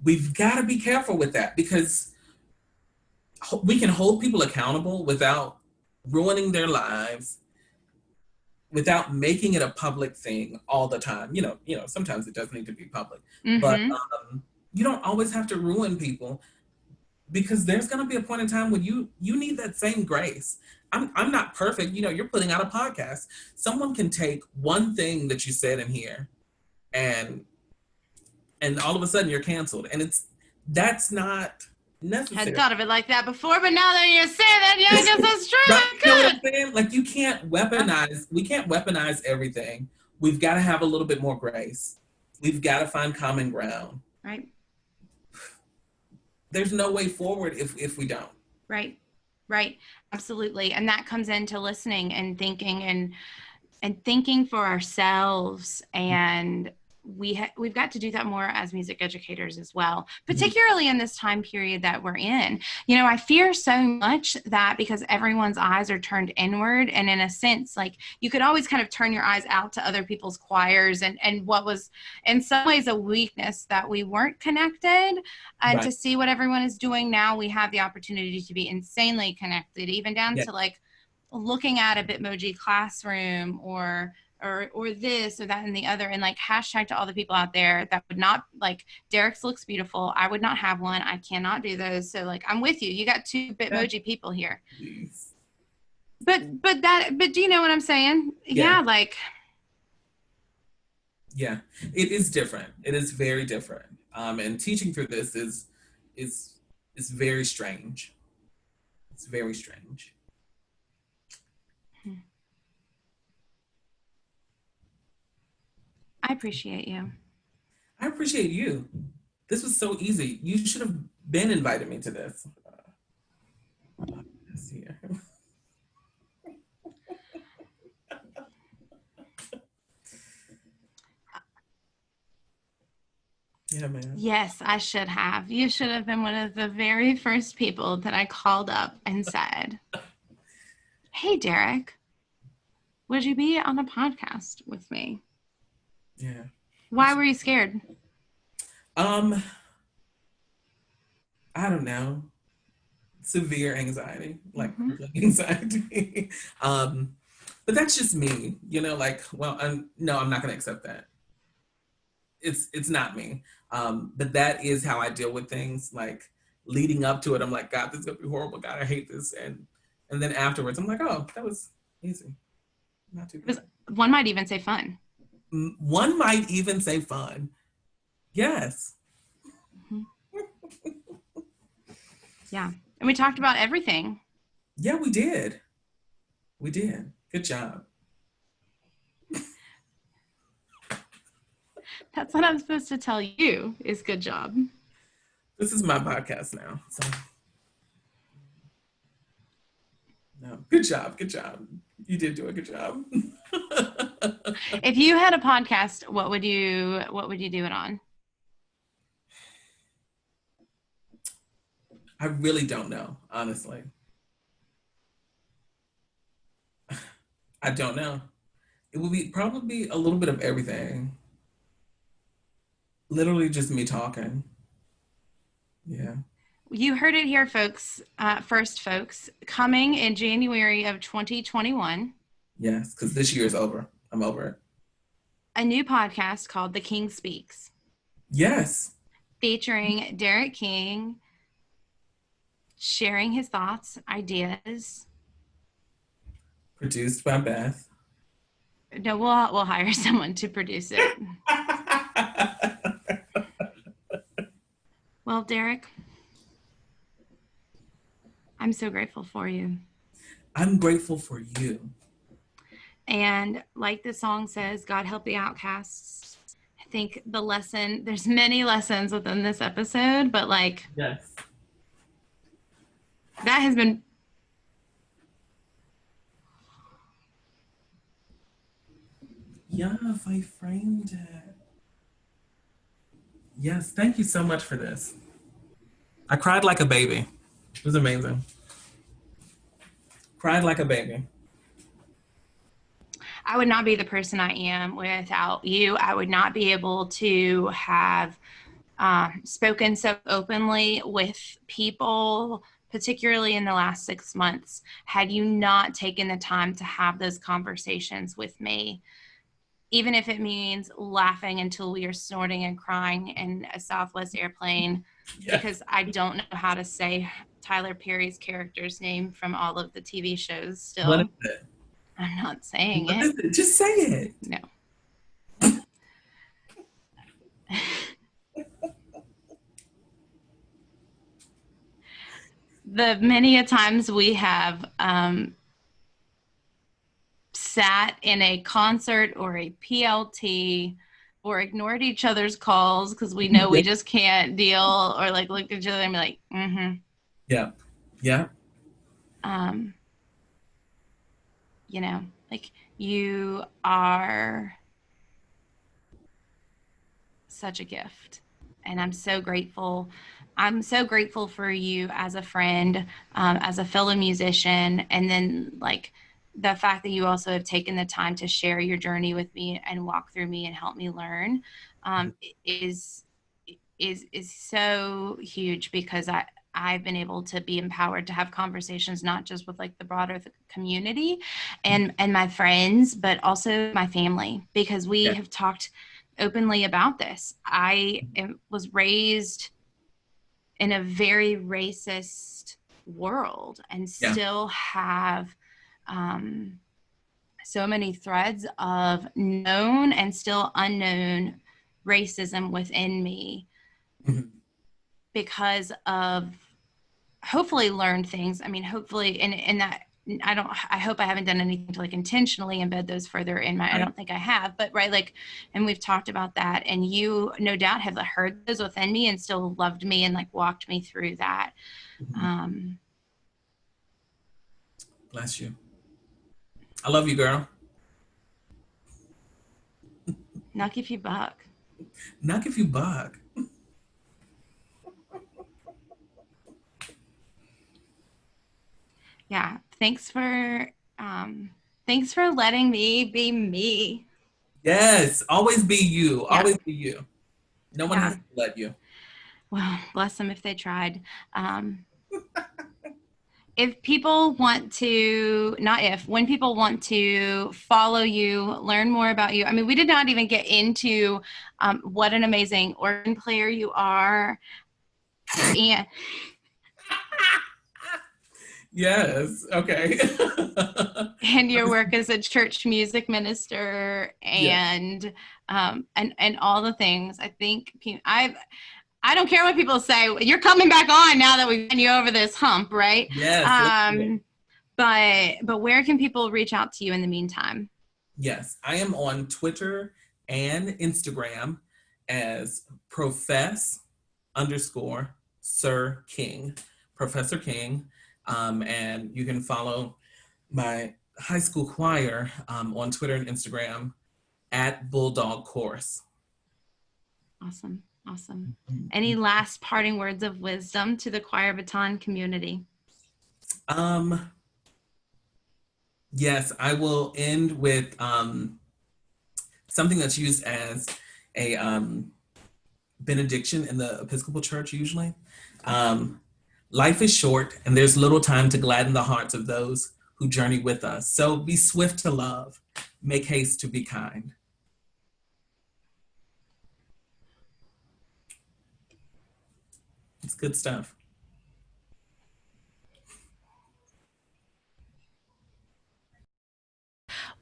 we've got to be careful with that, because we can hold people accountable without ruining their lives, without making it a public thing all the time. Sometimes it does need to be public, but you don't always have to ruin people, because there's going to be a point in time when you need that same grace. I'm not perfect. You're putting out a podcast. Someone can take one thing that you said in here and all of a sudden you're canceled. And that's not necessary. I hadn't thought of it like that before, but now that you say that, yeah, I guess that's true. Right? You know what I'm saying? Like, we can't weaponize everything. We've got to have a little bit more grace. We've got to find common ground. Right. There's no way forward if we don't. Right. Absolutely. And that comes into listening and thinking and thinking for ourselves. And we've got to do that more as music educators as well, particularly in this time period that we're in. I fear so much that because everyone's eyes are turned inward, and in a sense, like, you could always kind of turn your eyes out to other people's choirs, and what was in some ways a weakness, that we weren't connected, and to see what everyone is doing now, we have the opportunity to be insanely connected, even down to like looking at a Bitmoji classroom or this or that and the other, and like hashtag to all the people out there that would not, like, Darrick's looks beautiful. I would not have one. I cannot do those. So like, I'm with you. You got two Bitmoji people here. Please. But do you know what I'm saying? Yeah. Yeah, it is different. It is very different. And teaching through this is very strange. It's very strange. I appreciate you. I appreciate you. This was so easy. You should have been invited me to this. Yeah, man. Yes, I should have. You should have been one of the very first people that I called up and said, "Hey, Darrick, would you be on a podcast with me?" Yeah. Why were you scared? I don't know. Severe anxiety, like anxiety. But that's just me, well, no, I'm not going to accept that. It's not me. But that is how I deal with things. Like, leading up to it, I'm like, God, this is going to be horrible. God, I hate this. And then afterwards, I'm like, oh, that was easy. Not too bad. One might even say fun. One might even say fun. Yes. Yeah. And we talked about everything. Yeah, we did. Good job. That's what I'm supposed to tell you, is good job. This is my podcast now. So. No, good job. You did do a good job. If you had a podcast, what would you do it on? I really don't know, honestly. I don't know. It will be probably a little bit of everything. Literally just me talking. Yeah. You heard it here, folks. First, folks, coming in January of 2021. Yes, because this year is over. I'm over it. A new podcast called The King Speaks. Yes. Featuring Darrick King, sharing his thoughts, ideas. Produced by Beth. No, we'll hire someone to produce it. Well, Darrick, I'm so grateful for you. I'm grateful for you. And like the song says, God help the outcasts. I think the lesson, there's many lessons within this episode, but like, yes, that has been. Yeah, I framed it. Yes, thank you so much for this. I cried like a baby. It was amazing. Cried like a baby. I would not be the person I am without you. I would not be able to have spoken so openly with people, particularly in the last 6 months, had you not taken the time to have those conversations with me, even if it means laughing until we are snorting and crying in a Southwest airplane, because I don't know how to say Tyler Perry's character's name from all of the TV shows still. What is it? I'm not saying What it. is it? Just say it. No. The many a times we have sat in a concert or a PLT or ignored each other's calls because we know we just can't deal, or like looked at each other and be like, mm-hmm. Yeah. Yeah. You know, like, you are such a gift, and I'm so grateful. I'm so grateful for you as a friend, as a fellow musician, and then like the fact that you also have taken the time to share your journey with me and walk through me and help me learn is so huge, because I've been able to be empowered to have conversations, not just with like the broader community and my friends, but also my family, because we have talked openly about this. I was raised in a very racist world and still have so many threads of known and still unknown racism within me because of hopefully learned things. I mean, hopefully, and that I hope I haven't done anything to like intentionally embed those further in my, I don't think I have, but right. Like, and we've talked about that, and you no doubt have heard those within me and still loved me and like walked me through that. Bless you. I love you, girl. Knock if you buck. Knock if you buck. Yeah. Thanks for letting me be me. Yes. Always be you. Always be you. No one has to let you. Well, bless them if they tried. If people want to, when people want to follow you, learn more about you. I mean, we did not even get into what an amazing organ player you are. And yes. Okay. and your work as a church music minister and all the things. I think I don't care what people say. You're coming back on now that we've gotten you over this hump, right? Yes. But where can people reach out to you in the meantime? Yes, I am on Twitter and Instagram as Profess_Sir King, Professor King. And you can follow my high school choir on Twitter and Instagram at Bulldog Chorus. Awesome. Awesome. Any last parting words of wisdom to the Choir Baton community? Yes, I will end with something that's used as a benediction in the Episcopal Church usually. Life is short and there's little time to gladden the hearts of those who journey with us. So be swift to love, make haste to be kind. It's good stuff.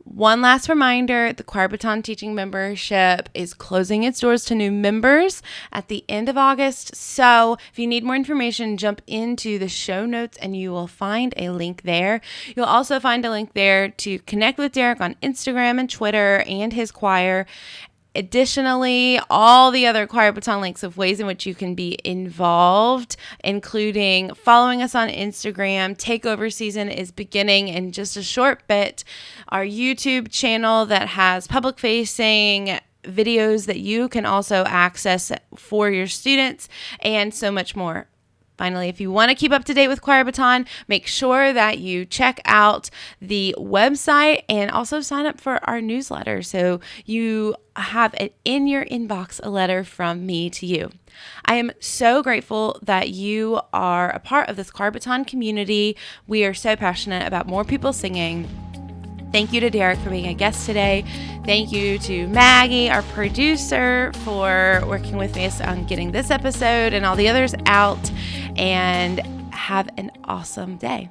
One last reminder, the Choir Baton Teaching Membership is closing its doors to new members at the end of August. So if you need more information, jump into the show notes and you will find a link there. You'll also find a link there to connect with Darrick on Instagram and Twitter and his choir. Additionally, all the other Choir Baton links of ways in which you can be involved, including following us on Instagram. Takeover season is beginning in just a short bit. Our YouTube channel that has public-facing videos that you can also access for your students, and so much more. Finally, if you want to keep up to date with Choir Baton, make sure that you check out the website and also sign up for our newsletter so you have it in your inbox, a letter from me to you. I am so grateful that you are a part of this Choir Baton community. We are so passionate about more people singing. Thank you to Darrick for being a guest today. Thank you to Maggie, our producer, for working with me on getting this episode and all the others out. And have an awesome day.